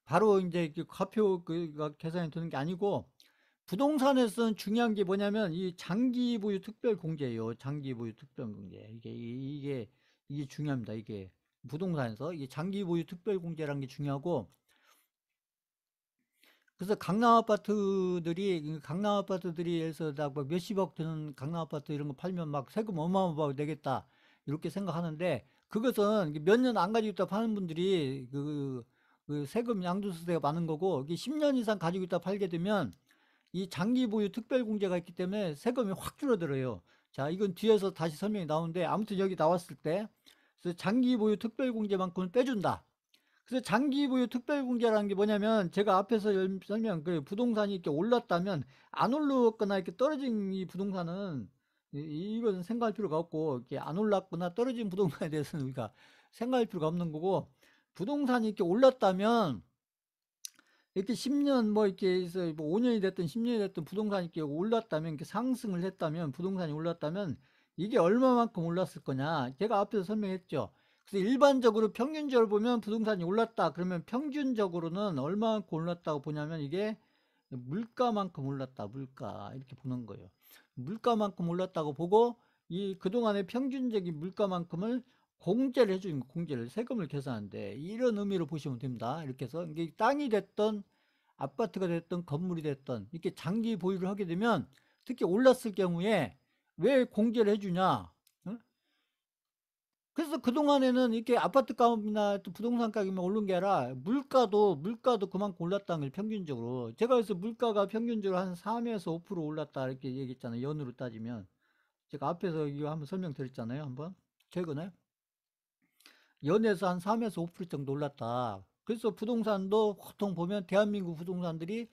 바로 이제 과표가 계산이 되는 게 아니고 부동산에서는 중요한 게 뭐냐면 이 장기 보유 특별 공제예요. 장기 보유 특별 공제. 이게 중요합니다. 이게 부동산에서 이게 장기 보유 특별 공제라는 게 중요하고 그래서 강남 아파트들이 해서 막 몇십억 드는 강남 아파트 이런 거 팔면 막 세금 어마어마하게 내겠다. 이렇게 생각하는데 그것은 몇 년 안 가지고 있다 파는 분들이 그 세금 양도소득세가 많은 거고 이게 10년 이상 가지고 있다 팔게 되면 이 장기 보유 특별 공제가 있기 때문에 세금이 확 줄어들어요. 자, 이건 뒤에서 다시 설명이 나오는데 아무튼 여기 나왔을 때 그래서 장기 보유 특별 공제만큼은 빼준다. 그래서 장기 보유 특별 공제라는 게 뭐냐면 제가 앞에서 설명 그 부동산이 이렇게 올랐다면 안 올랐거나 이렇게 떨어진 이 부동산은 이것은 생각할 필요가 없고 이렇게 안 올랐거나 떨어진 부동산에 대해서는 우리가 생각할 필요가 없는 거고 부동산이 이렇게 올랐다면 이렇게 10년 뭐 이렇게 해서 뭐 5년이 됐든 10년이 됐든 부동산이 이렇게 올랐다면 이렇게 상승을 했다면 부동산이 올랐다면 이게 얼마만큼 올랐을 거냐 제가 앞에서 설명했죠. 그래서 일반적으로 평균적으로 보면 부동산이 올랐다 그러면 평균적으로는 얼마만큼 올랐다고 보냐면 이게 물가만큼 올랐다 물가 이렇게 보는 거예요. 물가만큼 올랐다고 보고 이 그동안의 평균적인 물가만큼을 공제를 해주는 거, 공제를 세금을 계산하는데 이런 의미로 보시면 됩니다. 이렇게 해서 이게 땅이 됐던 아파트가 됐던 건물이 됐던 이렇게 장기 보유를 하게 되면 특히 올랐을 경우에 왜 공제를 해주냐? 어? 그래서 그동안에는 이렇게 아파트 값이나 또 부동산 가격만 오른 게 아니라 물가도 그만큼 올랐다는 거예요, 평균적으로. 제가 그래서 물가가 평균적으로 한 3에서 5% 올랐다 이렇게 얘기했잖아요, 연으로 따지면. 제가 앞에서 이거 한번 설명드렸잖아요, 한번. 최근에. 연에서 한 3에서 5% 정도 올랐다. 그래서 부동산도 보통 보면 대한민국 부동산들이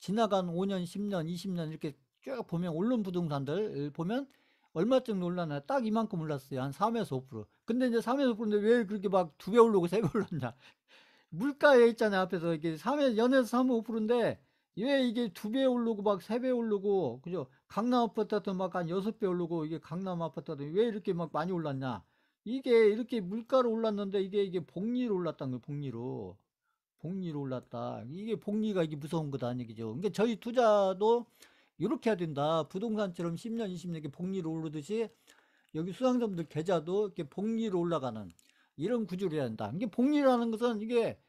지나간 5년, 10년, 20년 이렇게 쭉 보면 오른 부동산들 보면 얼마 정도 올랐나? 딱 이만큼 올랐어요. 한 3에서 5%. 근데 이제 3에서 5%인데 왜 그렇게 막 2배 오르고 3배 올랐냐? 물가에 있잖아요. 앞에서 이게 3에 연에서 3, 5%인데 왜 이게 2배 오르고 막 3배 오르고 그죠? 강남 아파트도 막 한 6배 오르고 이게 강남 아파트도 왜 이렇게 막 많이 올랐냐? 이게 이렇게 물가로 올랐는데 이게 복리로 올랐다는 거예요. 복리로 올랐다. 이게 복리가 이게 무서운 거다 얘기죠. 그러니까 저희 투자도 이렇게 해야 된다. 부동산처럼 10년, 20년 이렇게 복리로 오르듯이 여기 수강자분들 계좌도 이렇게 복리로 올라가는 이런 구조를 해야 한다. 이게 복리라는 것은 이게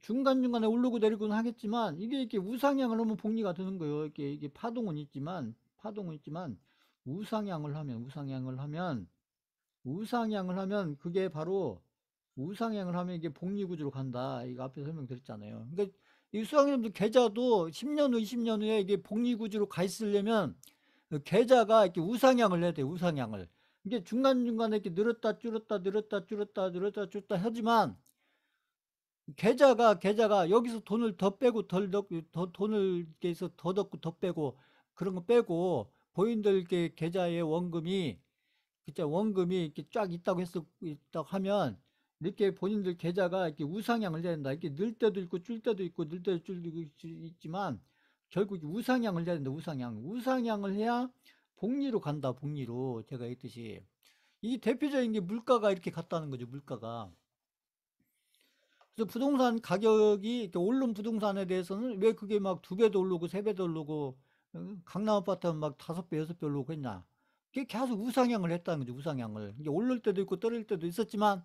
중간중간에 오르고 내리고는 하겠지만 이게 이렇게 우상향을 하면 복리가 되는 거예요. 이게 파동은 있지만 우상향을 하면 그게 바로 우상향을 하면 이게 복리 구조로 간다. 이거 앞에 설명드렸잖아요. 그러니까 이 수강자분들 계좌도 10년 후, 20년 후에 이게 복리구주로 가 있으려면 그 계좌가 이렇게 우상향을 해야 돼요. 우상향을. 이게 중간중간에 이렇게 늘었다 줄었다 늘었다 줄었다 늘었다 줄었다 하지만 계좌가 여기서 돈을 더 빼고 덜 넣고 더 돈을 이렇게 해서 더 넣고 더 빼고 그런 거 빼고 본인들 이렇게 계좌에 원금이 그쵸 원금이 이렇게 쫙 있다고 하면 이렇게 본인들 계좌가 이렇게 우상향을 해야 된다. 이렇게 늘 때도 있고 줄 때도 있고 늘 때도 줄 때도 있지만 결국 우상향을 해야 된다. 우상향을 해야 복리로 간다. 복리로 제가 했듯이 이 대표적인 게 물가가 이렇게 갔다는 거죠. 물가가. 그래서 부동산 가격이 이렇게 오른 부동산에 대해서는 왜 그게 막 두 배도 오르고 세 배도 오르고 강남 아파트는 막 다섯 배 여섯 배 오르고 했냐. 그게 계속 우상향을 했다는 거죠. 우상향을. 이게 오를 때도 있고 떨어질 때도 있었지만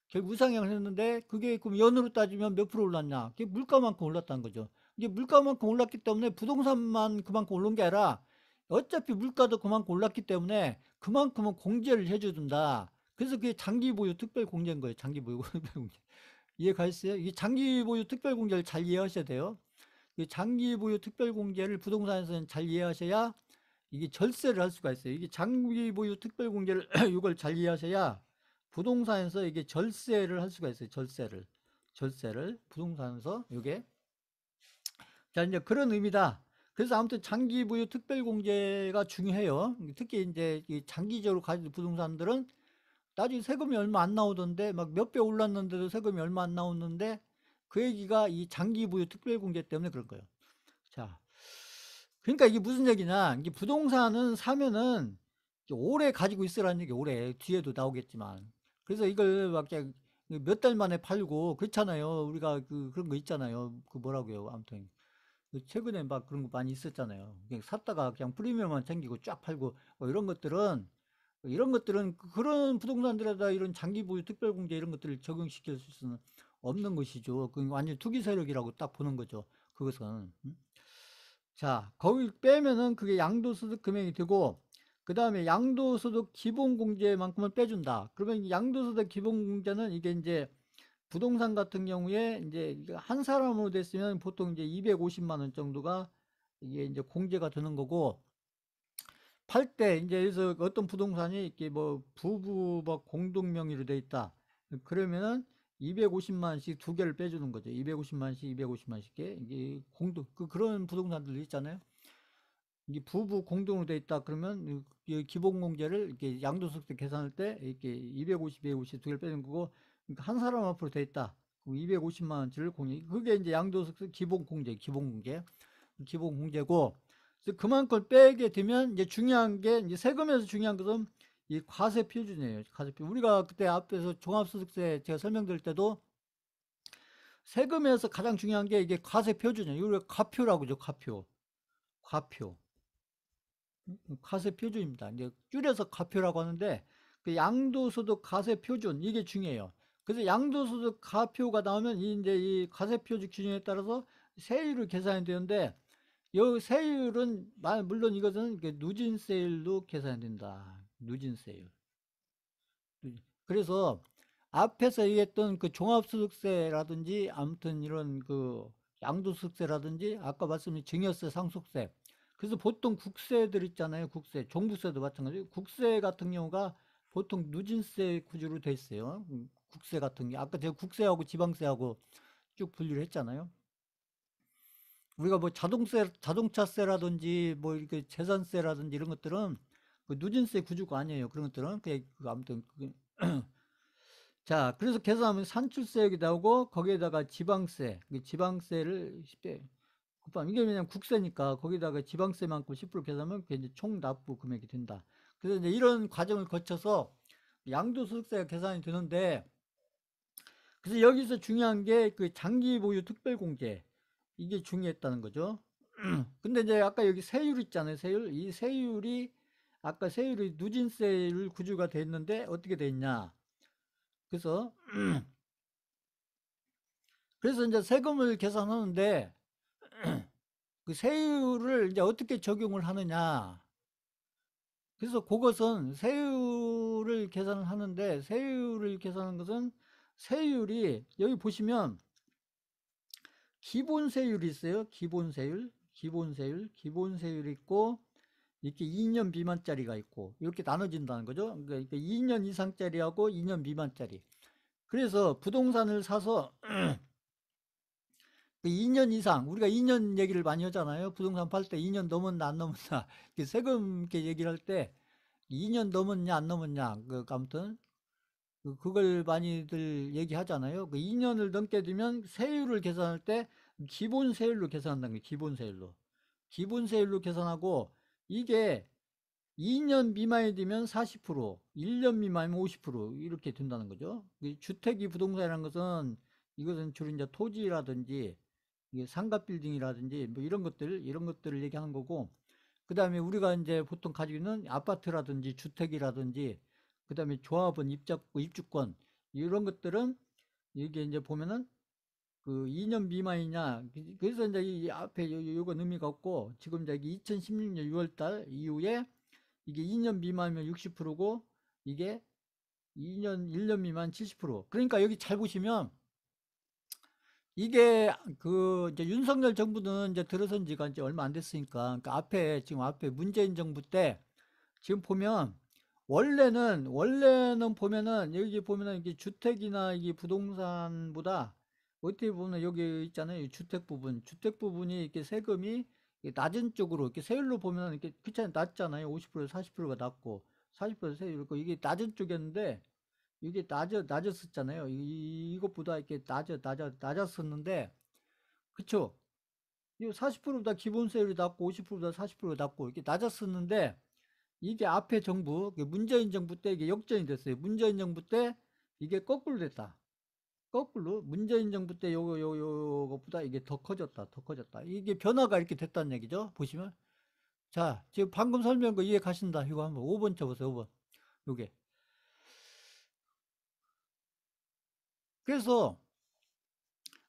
결국 우상향을 했는데 그게 그럼 연으로 따지면 몇 프로 올랐냐. 그게 물가만큼 올랐다는 거죠. 이게 물가만큼 올랐기 때문에 부동산만 그만큼 오른 게 아니라 어차피 물가도 그만큼 올랐기 때문에 그만큼은 공제를 해줘준다. 그래서 그게 장기 보유 특별 공제인 거예요. 장기 보유 특별 공제. 이해가셨어요? 이 장기 보유 특별 공제를 잘 이해하셔야 돼요. 이 장기 보유 특별 공제를 부동산에서는 잘 이해하셔야 이게 절세를 할 수가 있어요. 이게 장기 보유 특별 공제를 이걸 잘 이해하셔야 부동산에서 이게 절세를 할 수가 있어요. 절세를 부동산에서 이게 자 이제 그런 의미다. 그래서 아무튼 장기 보유 특별 공제가 중요해요. 특히 이제 이 장기적으로 가진 부동산들은 나중에 세금이 얼마 안 나오던데 막 몇 배 올랐는데도 세금이 얼마 안 나오는데 그 얘기가 이 장기 부유 특별공제 때문에 그런 거예요. 자, 그러니까 이게 무슨 얘기냐? 이게 부동산은 사면은 오래 가지고 있으라는 얘기, 오래 뒤에도 나오겠지만. 그래서 이걸 막 몇 달 만에 팔고 그렇잖아요. 우리가 그런 거 있잖아요. 그 뭐라고요? 아무튼 최근에 막 그런 거 많이 있었잖아요. 그냥 샀다가 그냥 프리미엄만 챙기고 쫙 팔고 이런 것들은 그런 부동산들에다 이런 장기 보유 특별공제 이런 것들을 적용시킬 수는 없는 것이죠. 그 완전 투기 세력이라고 딱 보는 거죠. 그것은. 자, 거기 빼면은 그게 양도소득 금액이 되고, 그 다음에 양도소득 기본공제만큼을 빼준다. 그러면 양도소득 기본공제는 이게 이제 부동산 같은 경우에 이제 한 사람으로 됐으면 보통 이제 250만 원 정도가 이게 이제 공제가 되는 거고, 팔 때 이제 그래서 어떤 부동산이 이렇게 뭐 부부 뭐 공동 명의로 돼 있다. 그러면은 250만 원씩 두 개를 빼주는 거죠. 250만 원씩 250만 원씩 이게 공동 그런 부동산들 있잖아요. 이게 부부 공동으로 돼 있다 그러면 이 기본 공제를 이렇게 양도소득세 계산할 때 이렇게 250, 250 두 개를 빼는 거고 그러니까 한 사람 앞으로 돼 있다. 그럼 250만 원치를 공제. 그게 이제 양도소득세 기본 공제고 그래서 그만큼 빼게 되면 이제 중요한 게 이제 세금에서 중요한 것은 이 과세 표준이에요. 과세 표. 우리가 그때 앞에서 종합소득세 제가 설명드릴 때도 세금에서 가장 중요한 게 이게 과세 표준이에요. 우리가 과표라고 하죠. 과표. 과세 표준입니다. 이제 줄여서 과표라고 하는데 그 양도소득 과세 표준 이게 중요해요. 그래서 양도소득 과표가 나오면 이제 이 과세 표준 기준에 따라서 세율을 계산이 되는데 요 세율은 물론 이것은 누진세율로 계산이 된다. 누진세율. 그래서 앞에서 얘기했던 그 종합소득세라든지 아무튼 이런 그 양도소득세라든지 아까 말씀드린 증여세, 상속세. 그래서 보통 국세들 있잖아요. 국세, 종부세도 마찬가지고 국세 같은 경우가 보통 누진세 구조로 돼 있어요. 국세 같은 게 아까 제가 국세하고 지방세하고 쭉 분류를 했잖아요. 우리가 뭐 자동차세라든지 뭐 이렇게 재산세라든지 이런 것들은 그 누진세 구조가 아니에요. 그런 것들은 그냥 아무튼 자 그래서 계산하면 산출세액이 나오고 거기에다가 지방세 지방세를 10대 곱하면 이게 왜냐면 국세니까 거기다가 지방세만큼 10% 계산하면 그게 이제 총 납부 금액이 된다. 그래서 이제 이런 과정을 거쳐서 양도소득세가 계산이 되는데 그래서 여기서 중요한 게 그 장기 보유 특별공제 이게 중요했다는 거죠. 근데 이제 아까 여기 세율 있잖아요. 세율. 이 세율이 아까 세율이 누진세율 구조가 됐는데 어떻게 됐냐. 그래서 이제 세금을 계산하는데 그 세율을 이제 어떻게 적용을 하느냐. 그래서 그것은 세율을 계산을 하는데 세율을 계산하는 것은 세율이 여기 보시면 기본세율이 있어요. 기본세율 있고, 이렇게 2년 미만짜리가 있고, 이렇게 나눠진다는 거죠. 그러니까 2년 이상짜리하고 2년 미만짜리. 그래서 부동산을 사서 그 2년 이상, 우리가 2년 얘기를 많이 하잖아요. 부동산 팔 때 2년 넘었나 안 넘었나. 세금 이렇게 얘기를 할 때 2년 넘었냐 안 넘었냐. 아무튼 그걸 많이들 얘기하잖아요. 그 2년을 넘게 되면 세율을 계산할 때 기본 세율로 계산한다는 거예요. 기본 세율로. 기본 세율로 계산하고 이게 2년 미만이 되면 40%, 1년 미만이면 50% 이렇게 된다는 거죠. 주택이 부동산이라는 것은 이것은 주로 이제 토지라든지 이게 상가 빌딩이라든지 뭐 이런 것들을 얘기하는 거고, 그 다음에 우리가 이제 보통 가지고 있는 아파트라든지 주택이라든지, 그 다음에 조합원 입주권, 이런 것들은 이게 이제 보면은 그 2년 미만이냐. 그래서 이제 이 앞에 요건 의미가 없고, 지금 이제 2016년 6월 달 이후에 이게 2년 미만이면 60%고, 이게 1년 미만 70%. 그러니까 여기 잘 보시면 이게 그 이제 윤석열 정부는 이제 들어선 지가 이제 얼마 안 됐으니까, 그러니까 지금 앞에 문재인 정부 때 지금 보면 원래는 보면은 여기 보면은 이게 주택이나 이게 부동산보다 어떻게 보면 여기 있잖아요. 주택 부분이 이렇게 세금이 낮은 쪽으로 이렇게 세율로 보면 이렇게 그렇잖아요. 낮잖아요. 50% 40%가 낮고 40% 세율이고 이게 낮은 쪽이었는데 이게 낮았었잖아요. 이것보다 이렇게 낮았었는데, 그쵸? 이 40%보다 기본세율이 낮고 50%보다 40%가 낮고 이렇게 낮았었는데, 이게 앞에 정부, 문재인 정부 때 이게 역전이 됐어요. 문재인 정부 때 이게 거꾸로 됐다. 거꾸로 문재인 정부 때 요것보다 이게 더 커졌다. 이게 변화가 이렇게 됐다는 얘기죠. 보시면. 자, 지금 방금 설명한 거 이해 가신다. 이거 한번 5번 쳐보세요. 5번. 요게. 그래서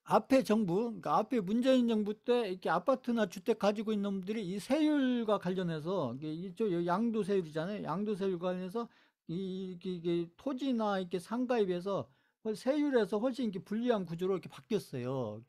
그러니까 앞에 문재인 정부 때 이렇게 아파트나 주택 가지고 있는 놈들이 이 세율과 관련해서 이쪽 양도세율이잖아요. 양도세율 관련해서 이게 토지나 이렇게 상가에 비해서 세율에서 훨씬 이렇게 불리한 구조로 이렇게 바뀌었어요.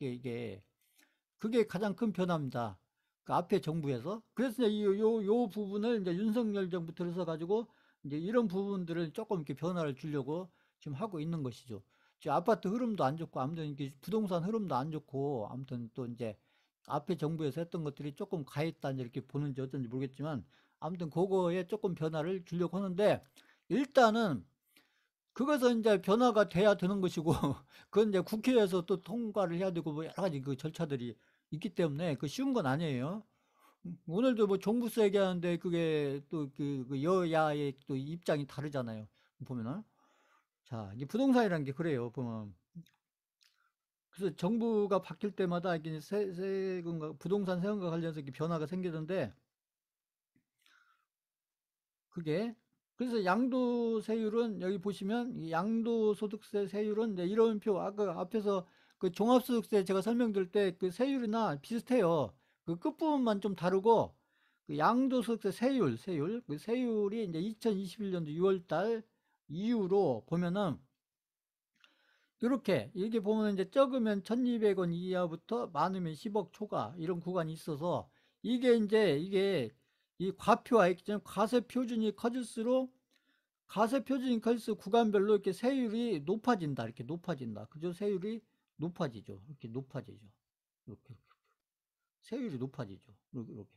그게 가장 큰 변화입니다. 그 앞에 정부에서. 그래서 이제 요 부분을 이제 윤석열 정부 들어서 가지고 이제 이런 부분들을 조금 이렇게 변화를 주려고 지금 하고 있는 것이죠. 지금 아파트 흐름도 안 좋고, 아무튼 이게 부동산 흐름도 안 좋고, 아무튼 또 이제 앞에 정부에서 했던 것들이 조금 가했다 이렇게 보는지 어떤지 모르겠지만, 아무튼 그거에 조금 변화를 주려고 하는데, 일단은 그것은 이제 변화가 돼야 되는 것이고, 그건 이제 국회에서 또 통과를 해야 되고, 뭐 여러 가지 그 절차들이 있기 때문에 그 쉬운 건 아니에요. 오늘도 뭐 종부세 얘기하는데 그게 또 그 여야의 또 입장이 다르잖아요. 보면은. 자, 이게 부동산이라는 게 그래요. 보면. 그래서 정부가 바뀔 때마다 이게 세금과 부동산 세금과 관련해서 이렇게 변화가 생기던데, 그게 그래서 양도세율은 여기 보시면 이 양도소득세 세율은 이제 이런 표 아까 앞에서 그 종합소득세 제가 설명드릴 때 그 세율이나 비슷해요. 그 끝부분만 좀 다르고, 그 양도소득세 세율 그 세율이 이제 2021년도 6월 달 이후로 보면은 이렇게 이게 보면 이제 적으면 1,200원 이하부터 많으면 10억 초과 이런 구간이 있어서, 이게 이 과표와 액정 과세 표준이 커질수록 구간별로 이렇게 세율이 높아진다. 이렇게 높아진다. 그죠? 세율이 높아지죠. 이렇게 높아지죠. 이렇게 세율이 높아지죠. 이렇게.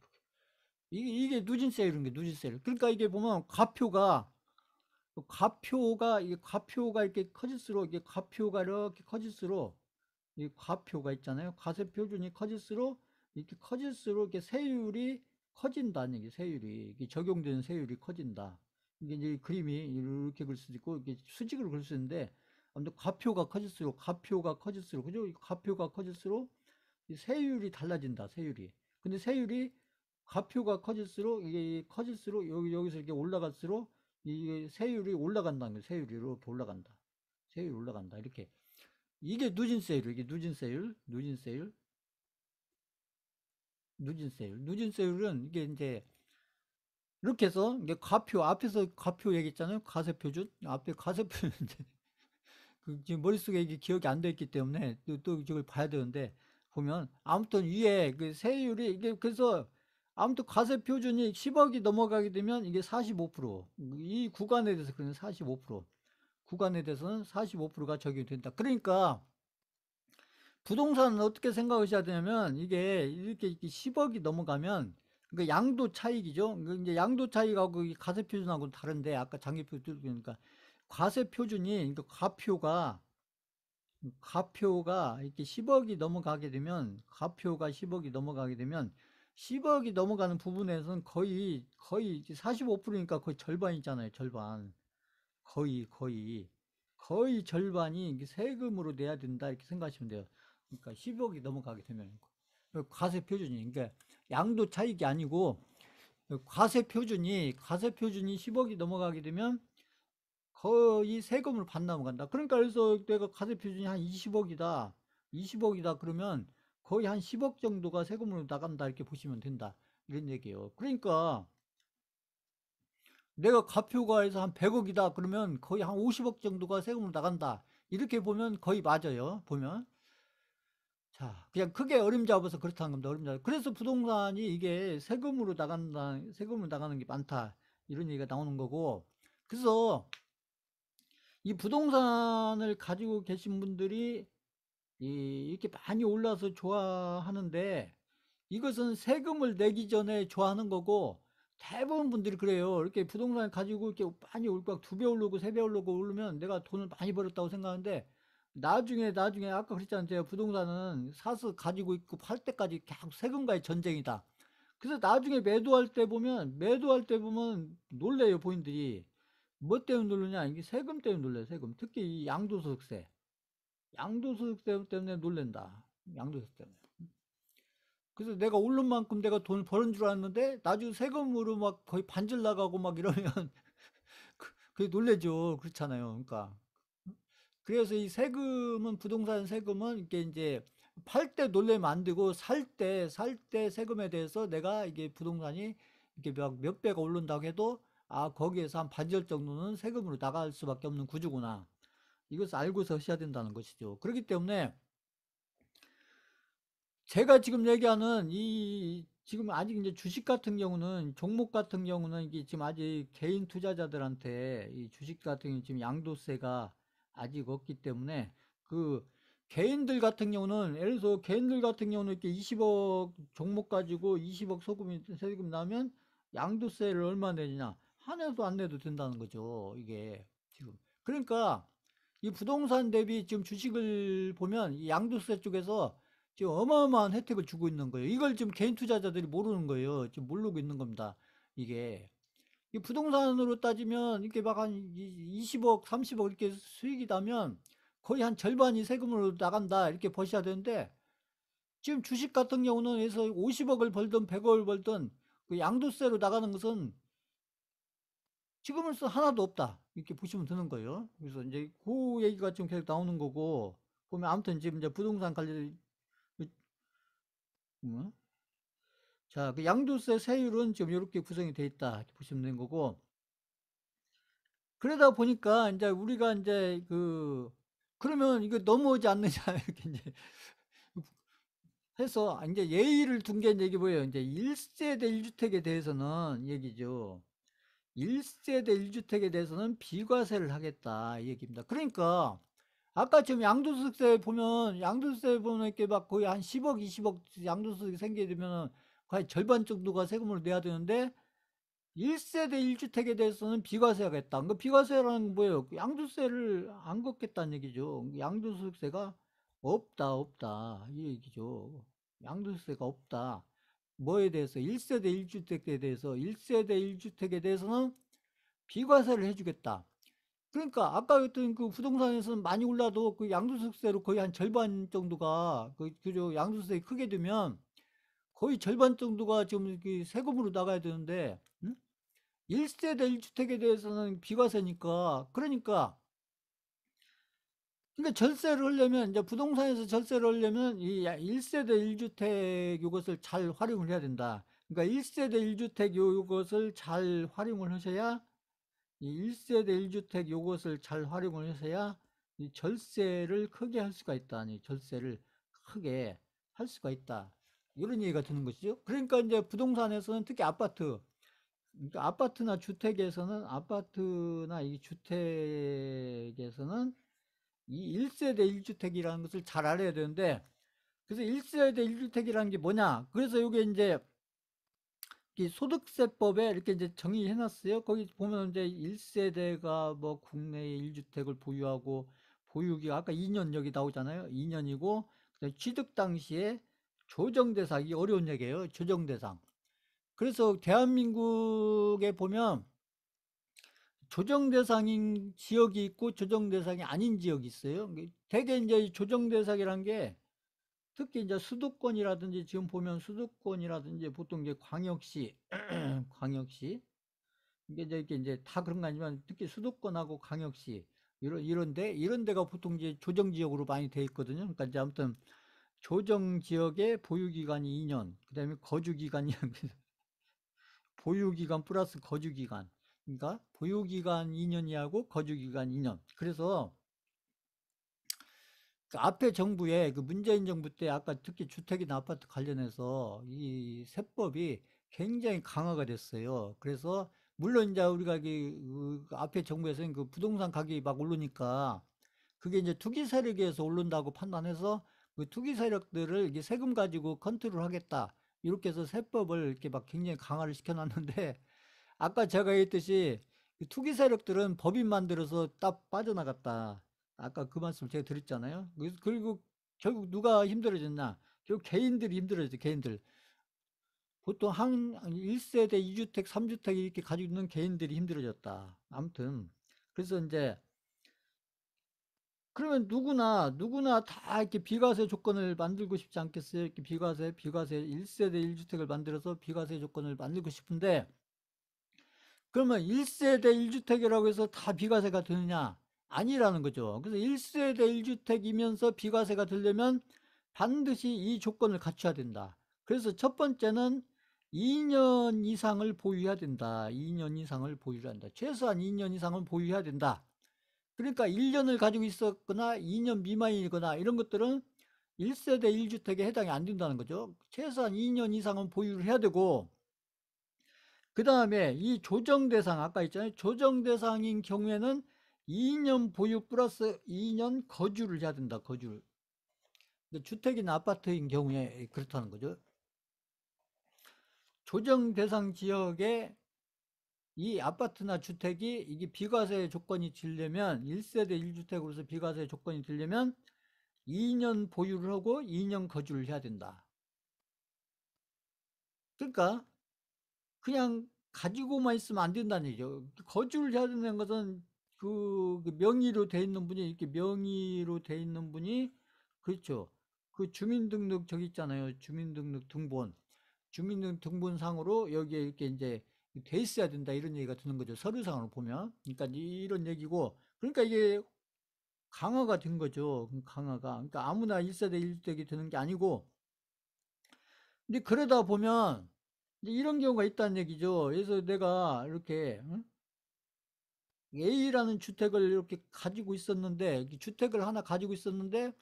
이게 누진세율인 게 누진세율. 그러니까 이게 보면 이게 과표가 이렇게 커질수록, 이게 과표가 이렇게 커질수록, 이 과표가 있잖아요. 과세 표준이 커질수록 이렇게 세율이 커진다는 얘기. 이게 적용되는 세율이 커진다. 이게 이제 그림이 이렇게 그릴 수도 있고 이게 수직으로 그릴 수 있는데, 아무튼 과표가 커질수록 그죠? 이 과표가 커질수록 이 세율이 달라진다. 세율이. 근데 과표가 커질수록 여기서 이렇게 올라갈수록 이 세율이 올라간다는 거예요. 세율이 이렇게 올라간다. 세율이 올라간다. 이렇게. 이게 누진세율은 이게 이제 이렇게 해서 이게 앞에서 과표 얘기했잖아요. 과세표준. 앞에 과세표준 이제 지금 머릿속에 이게 기억이 안 돼 있기 때문에 또 저걸 봐야 되는데, 보면 아무튼 위에 그 세율이 이게 그래서 아무튼 과세 표준이 10억이 넘어가게 되면 이게 45%이 구간에 대해서 그냥 45% 구간에 대해서는 45%가 적용이 된다. 그러니까 부동산은 어떻게 생각하셔야 되냐면 이게 이렇게 10억이 넘어가면 그 양도 차익이죠. 그 이제 양도 차익하고 이 과세 표준하고 다른데 아까 장기 표준 그러니까 과세 표준이 그러니까 과표가 이렇게 10억이 넘어가게 되면 과표가 10억이 넘어가게 되면 10억이 넘어가는 부분에서는 거의 45%니까 거의 절반이잖아요. 절반. 거의 절반이 이게 세금으로 내야 된다 이렇게 생각하시면 돼요. 그러니까 10억이 넘어가게 되면 과세 표준이 그러니까 양도 차익이 아니고 과세 표준이 10억이 넘어가게 되면 거의 세금을 반납을 간다. 그러니까 그래서 내가 과세 표준이 한 20억이다. 20억이다 그러면 거의 한 10억 정도가 세금으로 나간다 이렇게 보시면 된다. 이런 얘기예요. 그러니까 내가 가표가 해서 한 100억이다 그러면 거의 한 50억 정도가 세금으로 나간다. 이렇게 보면 거의 맞아요. 보면. 자, 그냥 크게 어림잡아서 그렇다는 겁니다. 어림잡아. 그래서 부동산이 이게 세금으로 나가는 게 많다. 이런 얘기가 나오는 거고. 그래서 이 부동산을 가지고 계신 분들이 이렇게 많이 올라서 좋아하는데 이것은 세금을 내기 전에 좋아하는 거고 대부분 분들이 그래요. 이렇게 부동산 가지고 이렇게 많이 올고 2배 오르고 3배 오르고 오르면 내가 돈을 많이 벌었다고 생각하는데 나중에 아까 그랬잖아요. 제가 부동산은 사서 가지고 있고 팔 때까지 계속 세금과의 전쟁이다. 그래서 나중에 매도할 때 보면 놀래요, 본인들이. 뭐 때문에 놀르냐? 이게 세금 때문에 놀래요, 세금. 특히 이 양도소득세. 양도소득세 때문에 놀랜다. 양도소득 때문에. 그래서 내가 오른 만큼 내가 돈을 버는 줄 알았는데 나중에 세금으로 막 거의 반절 나가고 막 이러면 그게 놀래죠. 그렇잖아요. 그러니까 그래서 이 세금은 부동산 세금은 이게 이제 팔 때 놀래면 안 되고 살 때 세금에 대해서 내가 이게 부동산이 이렇게 몇 배가 오른다고 해도 아 거기에서 한 반절 정도는 세금으로 나갈 수밖에 없는 구조구나. 이것을 알고서 하셔야 된다는 것이죠. 그렇기 때문에 제가 지금 얘기하는 지금 아직 이제 주식 같은 경우는 종목 같은 경우는 이게 지금 아직 개인 투자자들한테 이 주식 같은 경우 지금 양도세가 아직 없기 때문에 그 개인들 같은 경우는 예를 들어서 개인들 같은 경우는 이렇게 20억 종목 가지고 20억 세금 나면 양도세를 얼마 내냐 한 해도 안 내도 된다는 거죠. 이게 지금 그러니까 이 부동산 대비 지금 주식을 보면 이 양도세 쪽에서 지금 어마어마한 혜택을 주고 있는 거예요. 이걸 지금 개인 투자자들이 모르는 거예요. 지금 모르고 있는 겁니다. 이게. 이 부동산으로 따지면 이렇게 막 한 20억, 30억 이렇게 수익이 나면 거의 한 절반이 세금으로 나간다. 이렇게 보셔야 되는데 지금 주식 같은 경우는 해서 50억을 벌든 100억을 벌든 그 양도세로 나가는 것은 지금으로서 하나도 없다. 이렇게 보시면 되는 거예요. 그래서 이제 그 얘기가 지금 계속 나오는 거고 보면 아무튼 지금 이제 부동산 관련 음, 자, 그 양도세 세율은 지금 이렇게 구성이 돼 있다. 이렇게 보시면 되는 거고. 그러다 보니까 이제 우리가 이제 그러면 이거 넘어오지 않느냐. 이렇게 이제 해서 이제 예의를 둔 게 이제 뭐예요. 이제 1세대 1주택에 대해서는 얘기죠. 1세대 1주택에 대해서는 비과세를 하겠다. 이 얘기입니다. 그러니까 아까 지금 양도세 보면 이렇게 막 거의 한 10억, 20억 양도소득이 생기게 되면 거의 절반 정도가 세금을 내야 되는데 1세대 1주택에 대해서는 비과세하겠다. 그 비과세라는 건 뭐예요? 양도세를 안 걷겠다는 얘기죠. 양도소득세가 없다. 이 얘기죠. 양도세가 없다. 뭐에 대해서? 1세대 1주택에 대해서는 비과세를 해주겠다. 그러니까 아까 했던 그 부동산에서는 많이 올라도 그 양도소득세로 거의 한 절반 정도가 그죠 양도소득이 크게 되면 거의 절반 정도가 지금 그 세금으로 나가야 되는데 1세대 1주택에 대해서는 비과세니까 그러니까 절세를 하려면 이제 부동산에서 절세를 하려면 이 1세대 1주택 요것을 잘 활용을 해야 된다. 그러니까 1세대 1주택 요것을 잘 활용을 하셔야 이 1세대 1주택 요것을 잘 활용을 해서야 이 절세를 크게 할 수가 있다. 이 절세를 크게 할 수가 있다. 이런 얘기가 드는 것이죠. 그러니까 이제 부동산에서는 특히 아파트, 그러니까 아파트나 이 주택에서는 이 1세대 1주택이라는 것을 잘 알아야 되는데, 그래서 1세대 1주택이라는 게 뭐냐? 그래서 이게 이제 이 소득세법에 이렇게 이제 정의해 놨어요. 거기 보면 이제 1세대가 뭐 국내에 1주택을 보유하고 보유기가 아까 2년 여기 나오잖아요. 2년이고 취득 당시에 조정대상, 이 어려운 얘기예요. 조정대상. 그래서 대한민국에 보면 조정대상인 지역이 있고 조정대상이 아닌 지역이 있어요. 대개 이제 조정대상이란 게 특히 이제 수도권이라든지 지금 보면 수도권이라든지 보통 이제 광역시, 광역시 이게 이제 다 그런 거 아니지만 특히 수도권하고 광역시 이런 데가 보통 이제 조정 지역으로 많이 돼 있거든요. 그러니까 이제 아무튼 조정 지역의 보유 기간이 2년, 그다음에 거주 기간이 보유 기간 플러스 거주 기간. 그러니까 보유 기간 2년이하고 거주 기간 2년. 그래서 그 앞에 정부에 그 문재인 정부 때 아까 특히 주택이나 아파트 관련해서 이 세법이 굉장히 강화가 됐어요. 그래서 물론 이제 우리가 그 앞에 정부에서는 그 부동산 가격이 막 오르니까 그게 이제 투기 세력에서 오른다고 판단해서 그 투기 세력들을 이게 세금 가지고 컨트롤 하겠다. 이렇게 해서 세법을 이렇게 막 굉장히 강화를 시켜놨는데 아까 제가 얘기했듯이 그 투기 세력들은 법인 만들어서 딱 빠져나갔다. 아까 그 말씀 제가 드렸잖아요. 그리고 결국 누가 힘들어졌나? 결국 개인들이 힘들어졌죠, 개인들. 보통 한 1세대 2주택, 3주택 이렇게 가지고 있는 개인들이 힘들어졌다. 아무튼. 그래서 이제, 그러면 누구나 다 이렇게 비과세 조건을 만들고 싶지 않겠어요? 이렇게 비과세 1세대 1주택을 만들어서 비과세 조건을 만들고 싶은데, 그러면 1세대 1주택이라고 해서 다 비과세가 되느냐? 아니라는 거죠. 그래서 1세대 1주택이면서 비과세가 되려면 반드시 이 조건을 갖춰야 된다. 그래서 첫 번째는 2년 이상을 보유해야 된다. 2년 이상을 보유해야 한다. 최소한 2년 이상은 보유해야 된다. 그러니까 1년을 가지고 있었거나 2년 미만이거나 이런 것들은 1세대 1주택에 해당이 안 된다는 거죠. 최소한 2년 이상은 보유를 해야 되고, 그 다음에 이 조정대상, 아까 있잖아요. 조정대상인 경우에는 2년 보유 플러스 2년 거주를 해야 된다, 거주를. 주택이나 아파트인 경우에 그렇다는 거죠. 조정대상 지역에 이 아파트나 주택이 이게 비과세 조건이 되려면 1세대 1주택으로서 비과세 조건이 되려면 2년 보유를 하고 2년 거주를 해야 된다. 그러니까 그냥 가지고만 있으면 안 된다는 얘기죠. 거주를 해야 된다는 것은 그 명의로 돼 있는 분이 이렇게 명의로 돼 있는 분이 그렇죠. 그 주민등록 저기 있잖아요. 주민등록 등본. 주민등록 등본상으로 여기에 이렇게 이제 돼 있어야 된다 이런 얘기가 드는 거죠. 서류상으로 보면. 그러니까 이런 얘기고 그러니까 이게 강화가 된 거죠. 강화가. 그러니까 아무나 1세대 1주택이 되는 게 아니고 근데 그러다 보면 이제 이런 경우가 있다는 얘기죠. 그래서 내가 이렇게 응? A라는 주택을 이렇게 가지고 있었는데 주택을 하나 가지고 있었는데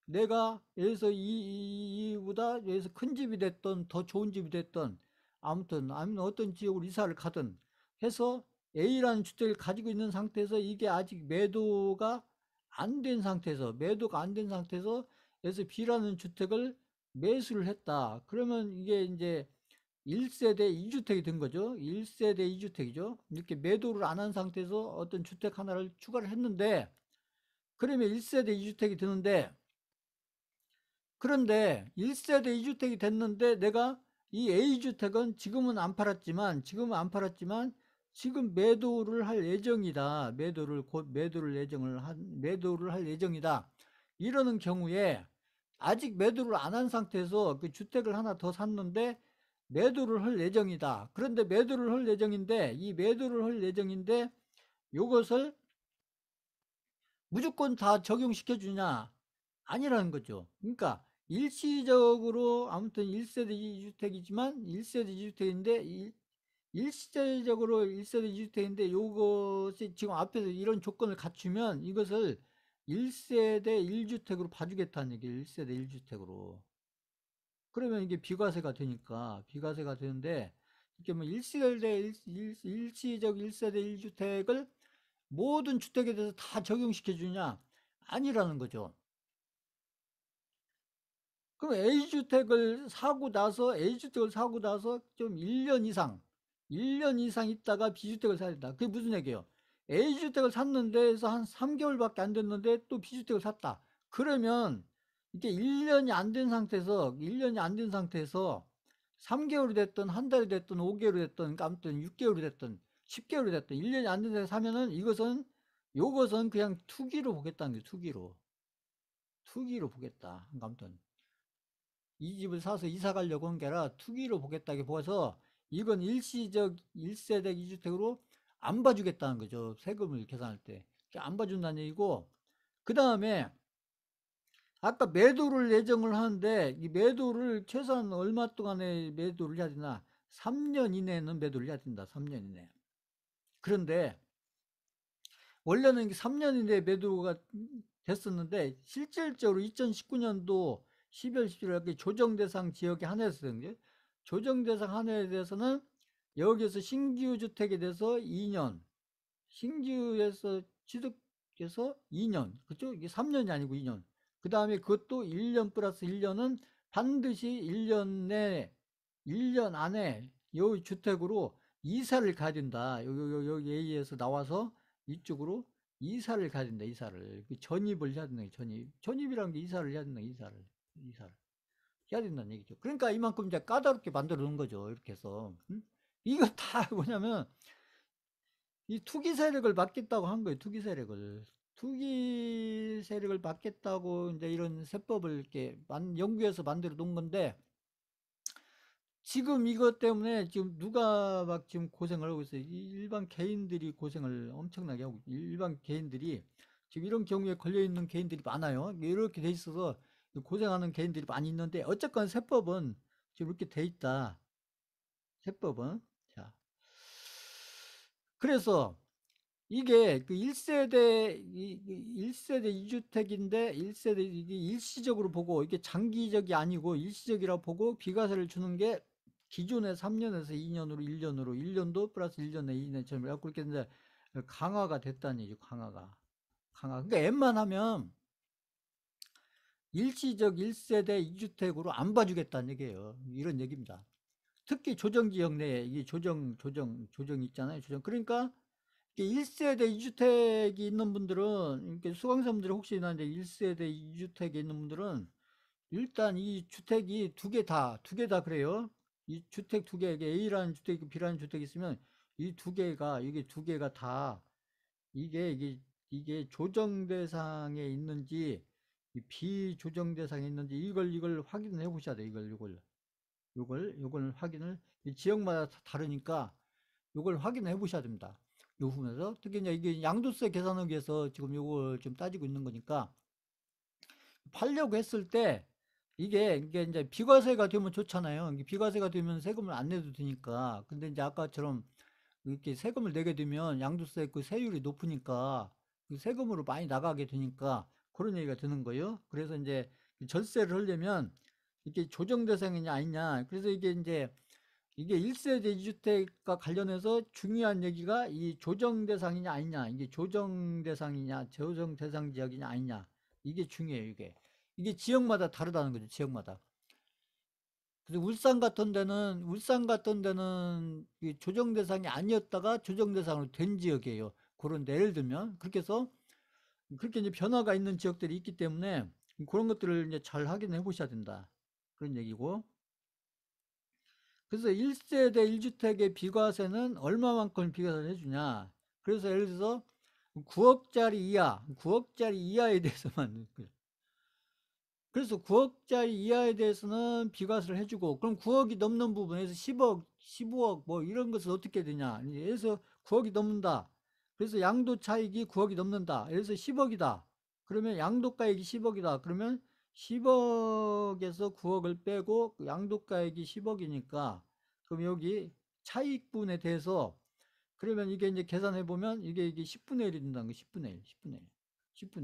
내가 여기서 이보다 여기서 큰 집이 됐던 더 좋은 집이 됐던 아무튼 아니면 어떤 지역으로 이사를 가든 해서 A라는 주택을 가지고 있는 상태에서 이게 아직 매도가 안 된 상태에서 매도가 안 된 상태에서 그래서 B라는 주택을 매수를 했다. 그러면 이게 이제 1세대 2주택이 된 거죠. 1세대 2주택이죠. 이렇게 매도를 안 한 상태에서 어떤 주택 하나를 추가를 했는데 그러면 1세대 2주택이 되는데 그런데 1세대 2주택이 됐는데 내가 이 A주택은 지금은 안 팔았지만 지금 매도를 할 예정이다. 곧 매도를 할 예정이다. 이러는 경우에 아직 매도를 안 한 상태에서 그 주택을 하나 더 샀는데 매도를 할 예정이다. 그런데 매도를 할 예정인데 이 매도를 할 예정인데 이것을 무조건 다 적용시켜 주냐? 아니라는 거죠. 그러니까 일시적으로 아무튼 1세대 2주택이지만 1세대 2주택인데 일시적으로 1세대 2주택인데 요것이 지금 앞에서 이런 조건을 갖추면 이것을 1세대 1주택으로 봐주겠다는 얘기예요. 1세대 1주택으로. 그러면 이게 비과세가 되니까, 비과세가 되는데, 이게 뭐 일시대, 일시적 1세대 1주택을 모든 주택에 대해서 다 적용시켜 주냐? 아니라는 거죠. 그럼 A주택을 사고 나서 좀 1년 이상, 1년 이상 있다가 B주택을 사야 된다. 그게 무슨 얘기예요? A주택을 샀는데 해서 한 3개월밖에 안 됐는데 또 B주택을 샀다. 그러면 이게 1년이 안 된 상태에서, 1년이 안 된 상태에서 3개월이 됐든 한 달이 됐든 5개월이 됐든 그러니까 아무튼 6개월이 됐든 10개월이 됐든 1년이 안 된 상태에서 사면은 요것은 그냥 투기로 보겠다는 게 투기로. 투기로 보겠다. 그러니까 아무튼. 이 집을 사서 이사 가려고 한 게 아니라 투기로 보겠다고 보아서 이건 일시적 1세대 2주택으로 안 봐주겠다는 거죠. 세금을 계산할 때. 안 봐준다는 얘기고, 그 다음에 아까 매도를 예정을 하는데 이 매도를 최소한 얼마 동안에 매도를 해야 되나? 3년 이내에는 매도를 해야 된다. 3년 이내. 그런데 원래는 3년 이내에 매도가 됐었는데 실질적으로 2019년도 12월 17일 조정 대상 지역에 한해서 조정 대상 한해에 대해서는 여기에서 신규 주택에 대해서 2년, 신규에서 취득해서 2년, 그죠? 이게 3년이 아니고 2년. 그 다음에 그것도 1년 플러스 1년은 반드시 1년 내, 1년 안에 요 주택으로 이사를 가야 된다. 여기 A에서 나와서 이쪽으로 이사를 가야 된다. 이사를. 전입을 해야 된다. 전입. 전입이라는 게 이사를 해야 된다. 이사를 해야 된다는 얘기죠. 그러니까 이만큼 이제 까다롭게 만들어 놓은 거죠. 이렇게 해서. 응? 이거 다 뭐냐면 이 투기 세력을 막겠다고 한 거예요. 투기 세력을. 투기 세력을 막겠다고 이제 이런 세법을 이렇게 연구해서 만들어 놓은 건데 지금 이것 때문에 지금 누가 막 지금 고생을 하고 있어요. 일반 개인들이 고생을 엄청나게 하고, 일반 개인들이 지금 이런 경우에 걸려 있는 개인들이 많아요. 이렇게 돼 있어서 고생하는 개인들이 많이 있는데, 어쨌건 세법은 지금 이렇게 돼 있다. 세법은. 자. 그래서 이게 그 1세대, 1세대 2주택인데 1세대, 이게 일시적으로 보고, 이게 장기적이 아니고 일시적이라고 보고 비과세를 주는 게 기존의 3년에서 2년으로 1년으로 1년도 플러스 1년에 2년처럼 해갖고 이렇게 이제 강화가 됐다는 얘기죠. 강화. 그러니까 웬만하면 일시적 1세대 2주택으로 안 봐주겠다는 얘기예요. 이런 얘기입니다. 특히 조정지역 내에 이 조정 있잖아요. 조정. 그러니까 1세대 2주택이 있는 분들은, 이렇게 수강생분들이 혹시나 이제 1세대 2주택에 있는 분들은 일단 이 주택이 두 개 다 그래요. 이 주택 두 개, 이게 A라는 주택 있고 B라는 주택이 있으면 이 이게 두 개가 다 이게 조정 대상에 있는지 이 비조정 대상에 있는지 이걸 확인을 해 보셔야 돼. 요걸 확인을, 이 지역마다 다르니까 요걸 확인해 보셔야 됩니다. 요 부분에서 특히 이제 이게 양도세 계산하기 위해서 지금 요걸 좀 따지고 있는 거니까, 팔려고 했을 때 이게 이제 비과세가 되면 좋잖아요. 이게 비과세가 되면 세금을 안 내도 되니까. 근데 이제 아까처럼 이렇게 세금을 내게 되면 양도세 그 세율이 높으니까 그 세금으로 많이 나가게 되니까 그런 얘기가 드는 거예요. 그래서 이제 절세를 하려면 이게 조정 대상이냐 아니냐. 그래서 이게 1세대 2주택과 관련해서 중요한 얘기가 이 조정 대상이냐 아니냐. 이게 조정 대상이냐, 조정 대상 지역이냐 아니냐. 이게 중요해요, 이게. 이게 지역마다 다르다는 거죠, 지역마다. 그래서 울산 같은 데는 조정 대상이 아니었다가 조정 대상으로 된 지역이에요. 그런데 예를 들면 그렇게 해서 그렇게 이제 변화가 있는 지역들이 있기 때문에 그런 것들을 이제 잘 확인해 보셔야 된다. 그런 얘기고. 그래서 1세대 1주택의 비과세는 얼마만큼 비과세를 해주냐. 그래서 예를 들어서 9억짜리 이하에 대해서만. 그래서 9억짜리 이하에 대해서는 비과세를 해주고, 그럼 9억이 넘는 부분에서 10억, 15억 뭐 이런 것은 어떻게 되냐. 그래서 9억이 넘는다. 그래서 양도 차익이 9억이 넘는다. 그래서 10억이다. 그러면 양도가액이 10억이다. 그러면 10억에서 9억을 빼고 양도가액이 10억이니까 그럼 여기 차익분에 대해서, 그러면 이게 이제 계산해 보면 이게 10분의 1이 된다는 거. 10분의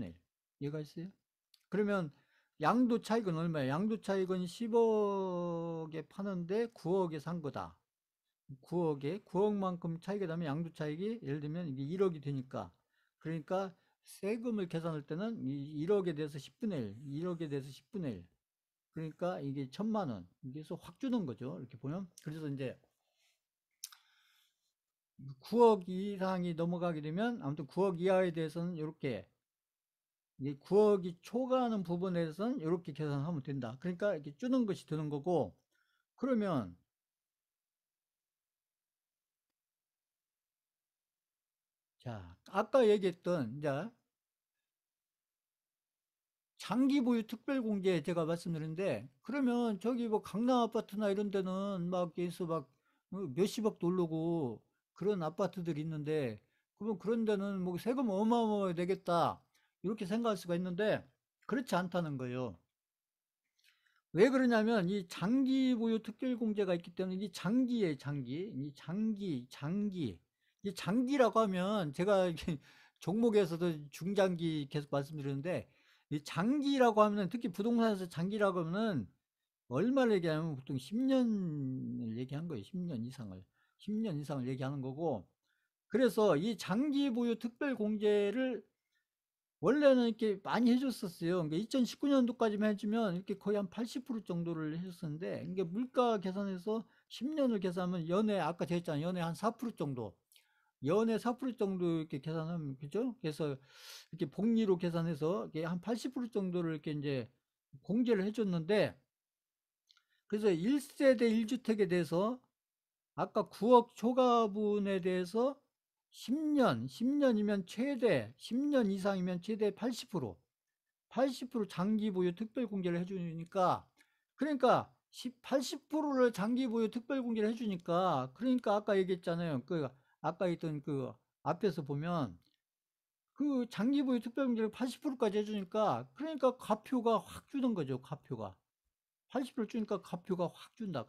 1. 이해가 있어요? 그러면 양도 차익은 얼마야? 양도 차익은 10억에 파는데 9억에 산 거다. 9억만큼 차익이 나면 양도 차익이 예를 들면 이게 1억이 되니까. 그러니까 세금을 계산할 때는 이 1억에 대해서 10분의 1, 1억에 대해서 10분의 1. 그러니까 이게 1,000만 원. 이게서 확 주는 거죠. 이렇게 보면. 그래서 이제 9억 이상이 넘어가게 되면 아무튼 9억 이하에 대해서는 이렇게 9억이 초과하는 부분에 대해서는 이렇게 계산하면 된다. 그러니까 이렇게 주는 것이 되는 거고 그러면 자 아까 얘기했던 이제 장기 보유 특별 공제 제가 말씀드렸는데 그러면 저기 뭐 강남 아파트나 이런 데는 막 예수 막 몇십억도 오르고 그런 아파트들이 있는데 그러면 그런 데는 뭐 세금 어마어마하게 내겠다 이렇게 생각할 수가 있는데 그렇지 않다는 거예요. 왜 그러냐면 이 장기 보유 특별 공제가 있기 때문에 이 장기에 장기, 이 장기. 이 장기라고 하면 제가 이렇게 종목에서도 중장기 계속 말씀드렸는데 이 장기라고 하면 특히 부동산에서 장기라고 하면은 얼마를 얘기하면 보통 10년을 얘기한 거예요. 10년 이상을. 10년 이상을 얘기하는 거고 그래서 이 장기 보유 특별 공제를 원래는 이렇게 많이 해줬었어요. 그러니까 2019년도까지만 해주면 이렇게 거의 한 80% 정도를 해줬었는데, 이게 물가 계산해서 10년을 계산하면 연에, 아까 제가 했잖아요. 연에 한 4% 정도. 연에 4% 정도 이렇게 계산하면, 그죠? 그래서 이렇게 복리로 계산해서 이렇게 한 80% 정도를 이렇게 이제 공제를 해줬는데, 그래서 1세대 1주택에 대해서 아까 9억 초과분에 대해서 10년이면 최대, 10년 이상이면 최대 80%, 80% 장기 보유 특별 공개를 해주니까, 그러니까 80%를 장기 보유 특별 공개를 해주니까, 그러니까 아까 얘기했잖아요. 그, 아까 있던 그 앞에서 보면, 그 장기 보유 특별 공개를 80%까지 해주니까, 그러니까 가표가 확 주는 거죠, 가표가. 80% 주니까 가표가 확 준다.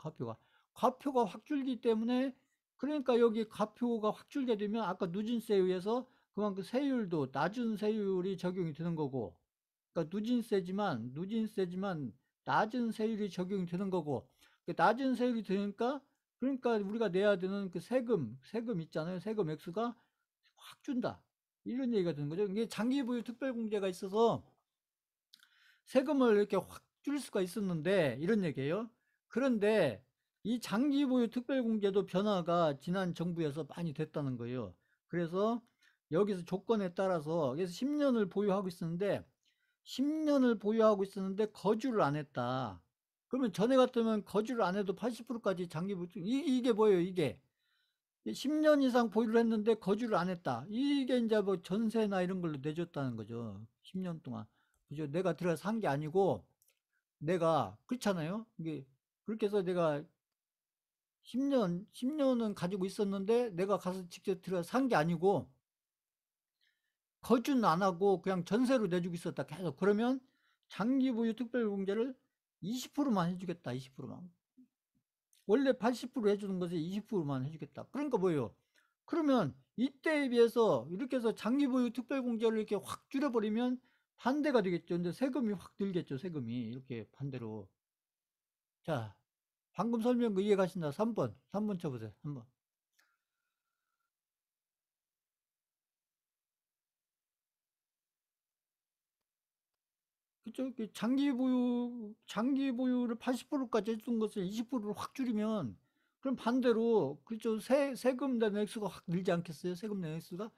가표가 확 줄기 때문에 그러니까 여기 가표가 확 줄게 되면 아까 누진세에 의해서 그만큼 세율도 낮은 세율이 적용이 되는 거고 그러니까 누진세지만 낮은 세율이 적용이 되는 거고 그 낮은 세율이 되니까 그러니까 우리가 내야 되는 그 세금 있잖아요. 세금 액수가 확 준다. 이런 얘기가 되는 거죠. 이게 장기부유 특별공제가 있어서 세금을 이렇게 확 줄 수가 있었는데 이런 얘기예요. 그런데 이 장기 보유 특별공제도 변화가 지난 정부에서 많이 됐다는 거예요. 그래서 여기서 조건에 따라서 그래서 10년을 보유하고 있었는데 10년을 보유하고 있었는데 거주를 안 했다. 그러면 전에 같으면 거주를 안 해도 80%까지 장기 보유 이게 뭐예요, 이게? 10년 이상 보유를 했는데 거주를 안 했다. 이게 이제 뭐 전세나 이런 걸로 내줬다는 거죠. 10년 동안. 그죠? 내가 들어서 산 게 아니고 내가 그렇잖아요. 이게 그렇게 해서 내가 10년은 가지고 있었는데 내가 가서 직접 들어서 산 게 아니고 거주는 안 하고 그냥 전세로 내주고 있었다. 계속 그러면 장기 보유 특별공제를 20%만 해주겠다. 20%만. 원래 80% 해주는 것을 20%만 해주겠다. 그러니까 뭐예요? 그러면 이때에 비해서 이렇게 해서 장기 보유 특별공제를 이렇게 확 줄여버리면 반대가 되겠죠. 근데 세금이 확 들겠죠. 세금이 이렇게 반대로. 자, 방금 설명 그 이해 가신다. 3번 쳐보세요. 3번. 그쵸? 장기 보유를 80%까지 해준 것을 20%로 확 줄이면, 그럼 반대로, 그죠? 세금 내는 액수가 확 늘지 않겠어요? 세금 내는 액수가?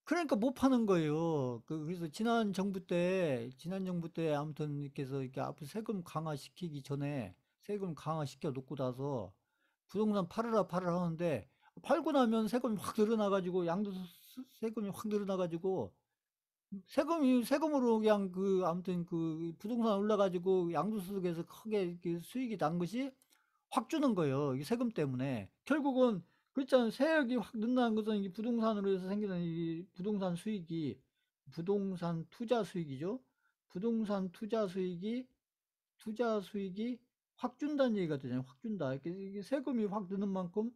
그러니까 못 파는 거예요. 그래서 지난 정부 때 아무튼 이렇게 해서 이렇게 앞으로 세금 강화시키기 전에 세금 강화시켜 놓고 나서 부동산 팔으라 하는데 팔고 나면 세금이 확 늘어나가지고 세금이 확 늘어나가지고 세금으로 그냥 아무튼 부동산 올라가지고 양도소득에서 크게 이렇게 수익이 난 것이 확 주는 거예요. 이 세금 때문에. 결국은 그렇잖아요. 세액이 확 는다는 것은 이 부동산으로 해서 생기는 이 부동산 투자 수익이죠. 투자 수익이 확 준다는 얘기가 되잖아요. 확 준다. 이게 세금이 확 느는 만큼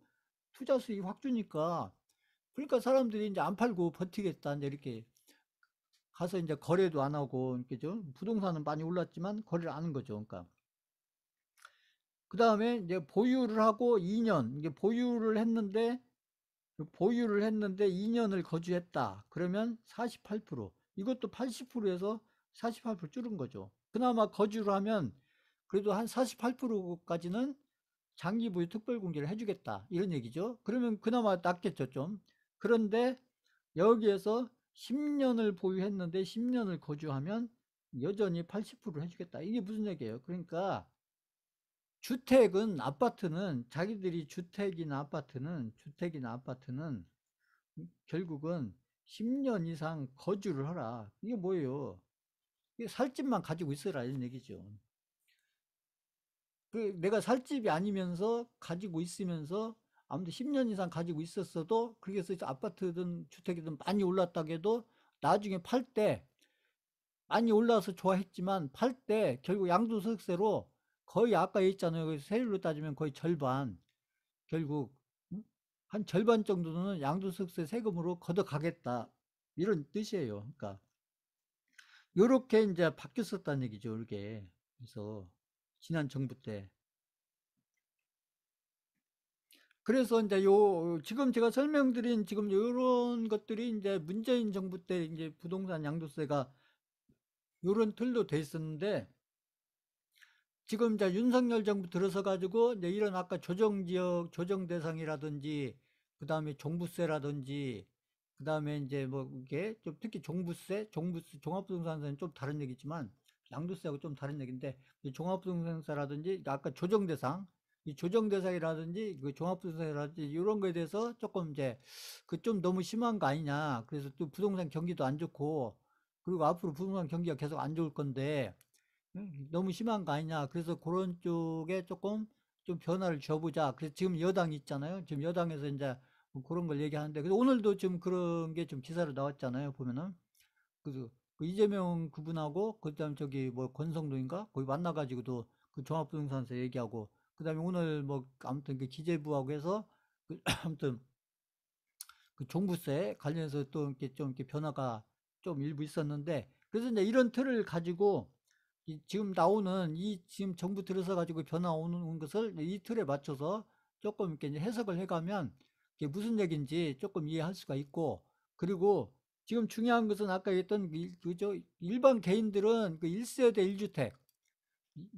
투자 수익이 확 주니까 그러니까 사람들이 이제 안 팔고 버티겠다. 이제 이렇게 가서 이제 거래도 안 하고, 그죠? 부동산은 많이 올랐지만 거래를 안 하는 거죠. 그러니까. 그 다음에 이제 보유를 하고 2년, 이게 보유를 했는데 2년을 거주했다. 그러면 48%. 이것도 80%에서 48% 줄은 거죠. 그나마 거주를 하면 그래도 한 48%까지는 장기 보유 특별 공개를 해주겠다. 이런 얘기죠. 그러면 그나마 낫겠죠, 좀. 그런데 여기에서 10년을 보유했는데 10년을 거주하면 여전히 80%를 해주겠다. 이게 무슨 얘기예요? 그러니까 주택은, 아파트는, 자기들이 주택이나 아파트는 결국은 10년 이상 거주를 하라. 이게 뭐예요? 이게 살 집만 가지고 있어라 이런 얘기죠. 내가 살 집이 아니면서 가지고 있으면서 아무튼 10년 이상 가지고 있었어도, 그래서 아파트든 주택이든 많이 올랐다고 해도 나중에 팔 때 많이 올라서 좋아했지만 팔 때 결국 양도소득세로 거의, 아까 얘기했잖아요. 세율로 따지면 거의 절반, 결국 한 절반 정도는 양도소득세 세금으로 걷어가겠다, 이런 뜻이에요. 그러니까 요렇게 이제 바뀌었었다는 얘기죠, 이게. 그래서 지난 정부 때. 그래서 이제 지금 제가 설명드린 지금 요런 것들이 이제 문재인 정부 때 이제 부동산 양도세가 요런 틀로 돼 있었는데, 지금 이제 윤석열 정부 들어서 가지고 이제 이런 아까 조정지역, 조정대상이라든지, 그 다음에 종부세라든지, 그 다음에 이제 뭐 이게 좀 특히 종부세, 종합부동산세는 좀 다른 얘기지만 양도세하고 좀 다른 얘기인데, 이 종합부동산세라든지 아까 조정대상, 이 조정대상이라든지 그 종합부동산이라든지 이런 거에 대해서 조금 이제 그 좀 너무 심한 거 아니냐. 그래서 또 부동산 경기도 안 좋고, 그리고 앞으로 부동산 경기가 계속 안 좋을 건데 너무 심한 거 아니냐. 그래서 그런 쪽에 조금 좀 변화를 줘보자. 그래서 지금 여당이 있잖아요. 지금 여당에서 이제 뭐 그런 걸 얘기하는데, 그래서 오늘도 지금 그런 게 좀 기사로 나왔잖아요. 보면은. 그래서 그 이재명 그분하고, 그 다음에 저기 뭐 권성동인가? 거기 만나가지고도 그 종합부동산세 얘기하고, 그 다음에 오늘 뭐 아무튼 그 기재부하고 해서 그 아무튼 그 종부세 관련해서 또 이렇게 좀 이렇게 변화가 좀 일부 있었는데, 그래서 이제 이런 틀을 가지고 지금 나오는 이 지금 정부 들어서 가지고 변화 오는 것을 이 틀에 맞춰서 조금 이렇게 이제 해석을 해가면 이게 무슨 얘기인지 조금 이해할 수가 있고, 그리고 지금 중요한 것은 아까 얘기했던 그저 일반 개인들은 그 1세대 1주택,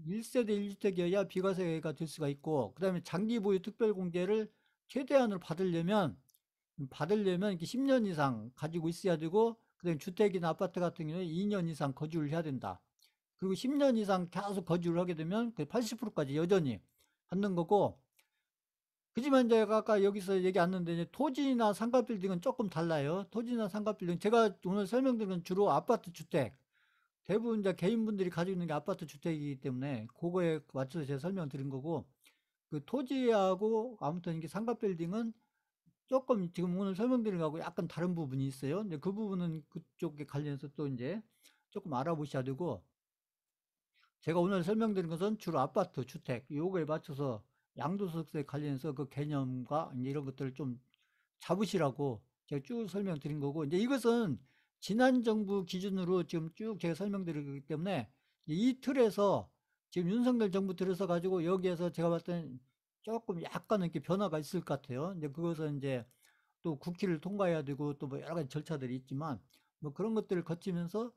1세대 1주택이어야 비과세가 될 수가 있고, 그 다음에 장기 보유 특별 공제를 최대한으로 받으려면 이렇게 10년 이상 가지고 있어야 되고, 그다음에 주택이나 아파트 같은 경우에 2년 이상 거주를 해야 된다. 그리고 10년 이상 계속 거주를 하게 되면 80%까지 여전히 받는 거고, 그지만 제가 아까 여기서 얘기 안 했는데, 토지나 상가 빌딩은 조금 달라요. 토지나 상가 빌딩, 제가 오늘 설명드린 건 주로 아파트 주택, 대부분 이제 개인분들이 가지고 있는 게 아파트 주택이기 때문에 그거에 맞춰서 제가 설명드린 거고, 그 토지하고 아무튼 이게 상가 빌딩은 조금 지금 오늘 설명드린 거하고 약간 다른 부분이 있어요. 근데 그 부분은 그쪽에 관련해서 또 이제 조금 알아보셔야 되고, 제가 오늘 설명드린 것은 주로 아파트, 주택, 요거에 맞춰서 양도소득세 관련해서 그 개념과 이제 이런 것들을 좀 잡으시라고 제가 쭉 설명드린 거고, 이제 이것은 지난 정부 기준으로 지금 쭉 제가 설명드리기 때문에 이 틀에서 지금 윤석열 정부 들어서 가지고 여기에서 제가 봤을 땐 조금 약간 이렇게 변화가 있을 것 같아요. 이제 그것은 이제 또 국회를 통과해야 되고 또 뭐 여러 가지 절차들이 있지만, 뭐 그런 것들을 거치면서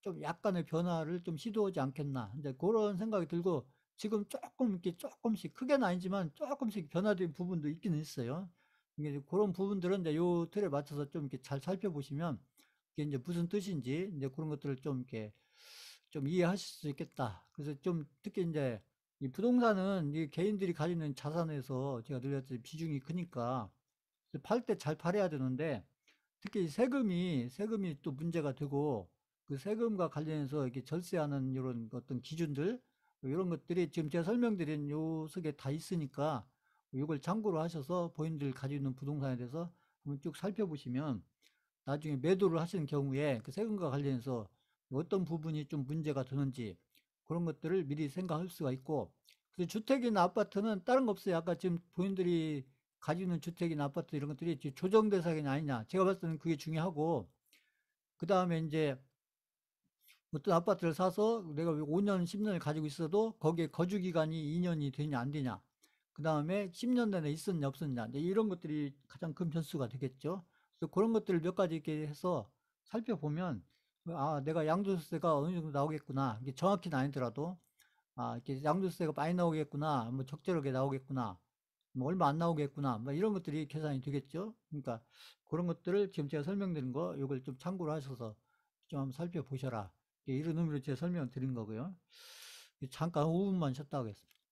좀 약간의 변화를 좀 시도하지 않겠나, 이제 그런 생각이 들고, 지금 조금 이렇게 조금씩 크게는 아니지만 조금씩 변화된 부분도 있기는 있어요. 이게 그런 부분들은 이제 요 틀에 맞춰서 좀 이렇게 잘 살펴보시면 이게 이제 무슨 뜻인지 이제 그런 것들을 좀 이렇게 좀 이해하실 수 있겠다. 그래서 좀 특히 이제 이 부동산은 이 개인들이 가지고 있는 자산에서 제가 늘렸듯이 비중이 크니까 팔 때 잘 팔아야 되는데, 특히 세금이 또 문제가 되고, 그 세금과 관련해서 이렇게 절세하는 이런 어떤 기준들, 이런 것들이 지금 제가 설명드린 요 속에 다 있으니까 이걸 참고로 하셔서 본인들 가지고 있는 부동산에 대해서 한번 쭉 살펴보시면 나중에 매도를 하시는 경우에 그 세금과 관련해서 어떤 부분이 좀 문제가 되는지 그런 것들을 미리 생각할 수가 있고, 그래서 주택이나 아파트는 다른 거 없어요. 아까 지금 본인들이 가지고 있는 주택이나 아파트 이런 것들이 조정 대상이 아니냐. 제가 봤을 때는 그게 중요하고, 그 다음에 이제 어떤 아파트를 사서 내가 5년, 10년을 가지고 있어도 거기에 거주 기간이 2년이 되냐 안 되냐. 그 다음에 10년 내내 있었냐 없었냐. 이제 이런 것들이 가장 큰 변수가 되겠죠. 그래서 그런 것들을 몇 가지 이렇게 해서 살펴보면 아, 내가 양도세가 어느 정도 나오겠구나. 이게 정확히는 아니더라도 아, 이렇게 양도세가 많이 나오겠구나. 뭐 적절하게 나오겠구나. 뭐 얼마 안 나오겠구나. 뭐 이런 것들이 계산이 되겠죠. 그러니까 그런 것들을 지금 제가 설명드린 거 이걸 좀 참고를 하셔서 좀 한번 살펴보셔라. 이런 의미로 제가 설명을 드린 거고요. 잠깐 5분만 쉬었다 하겠습니다.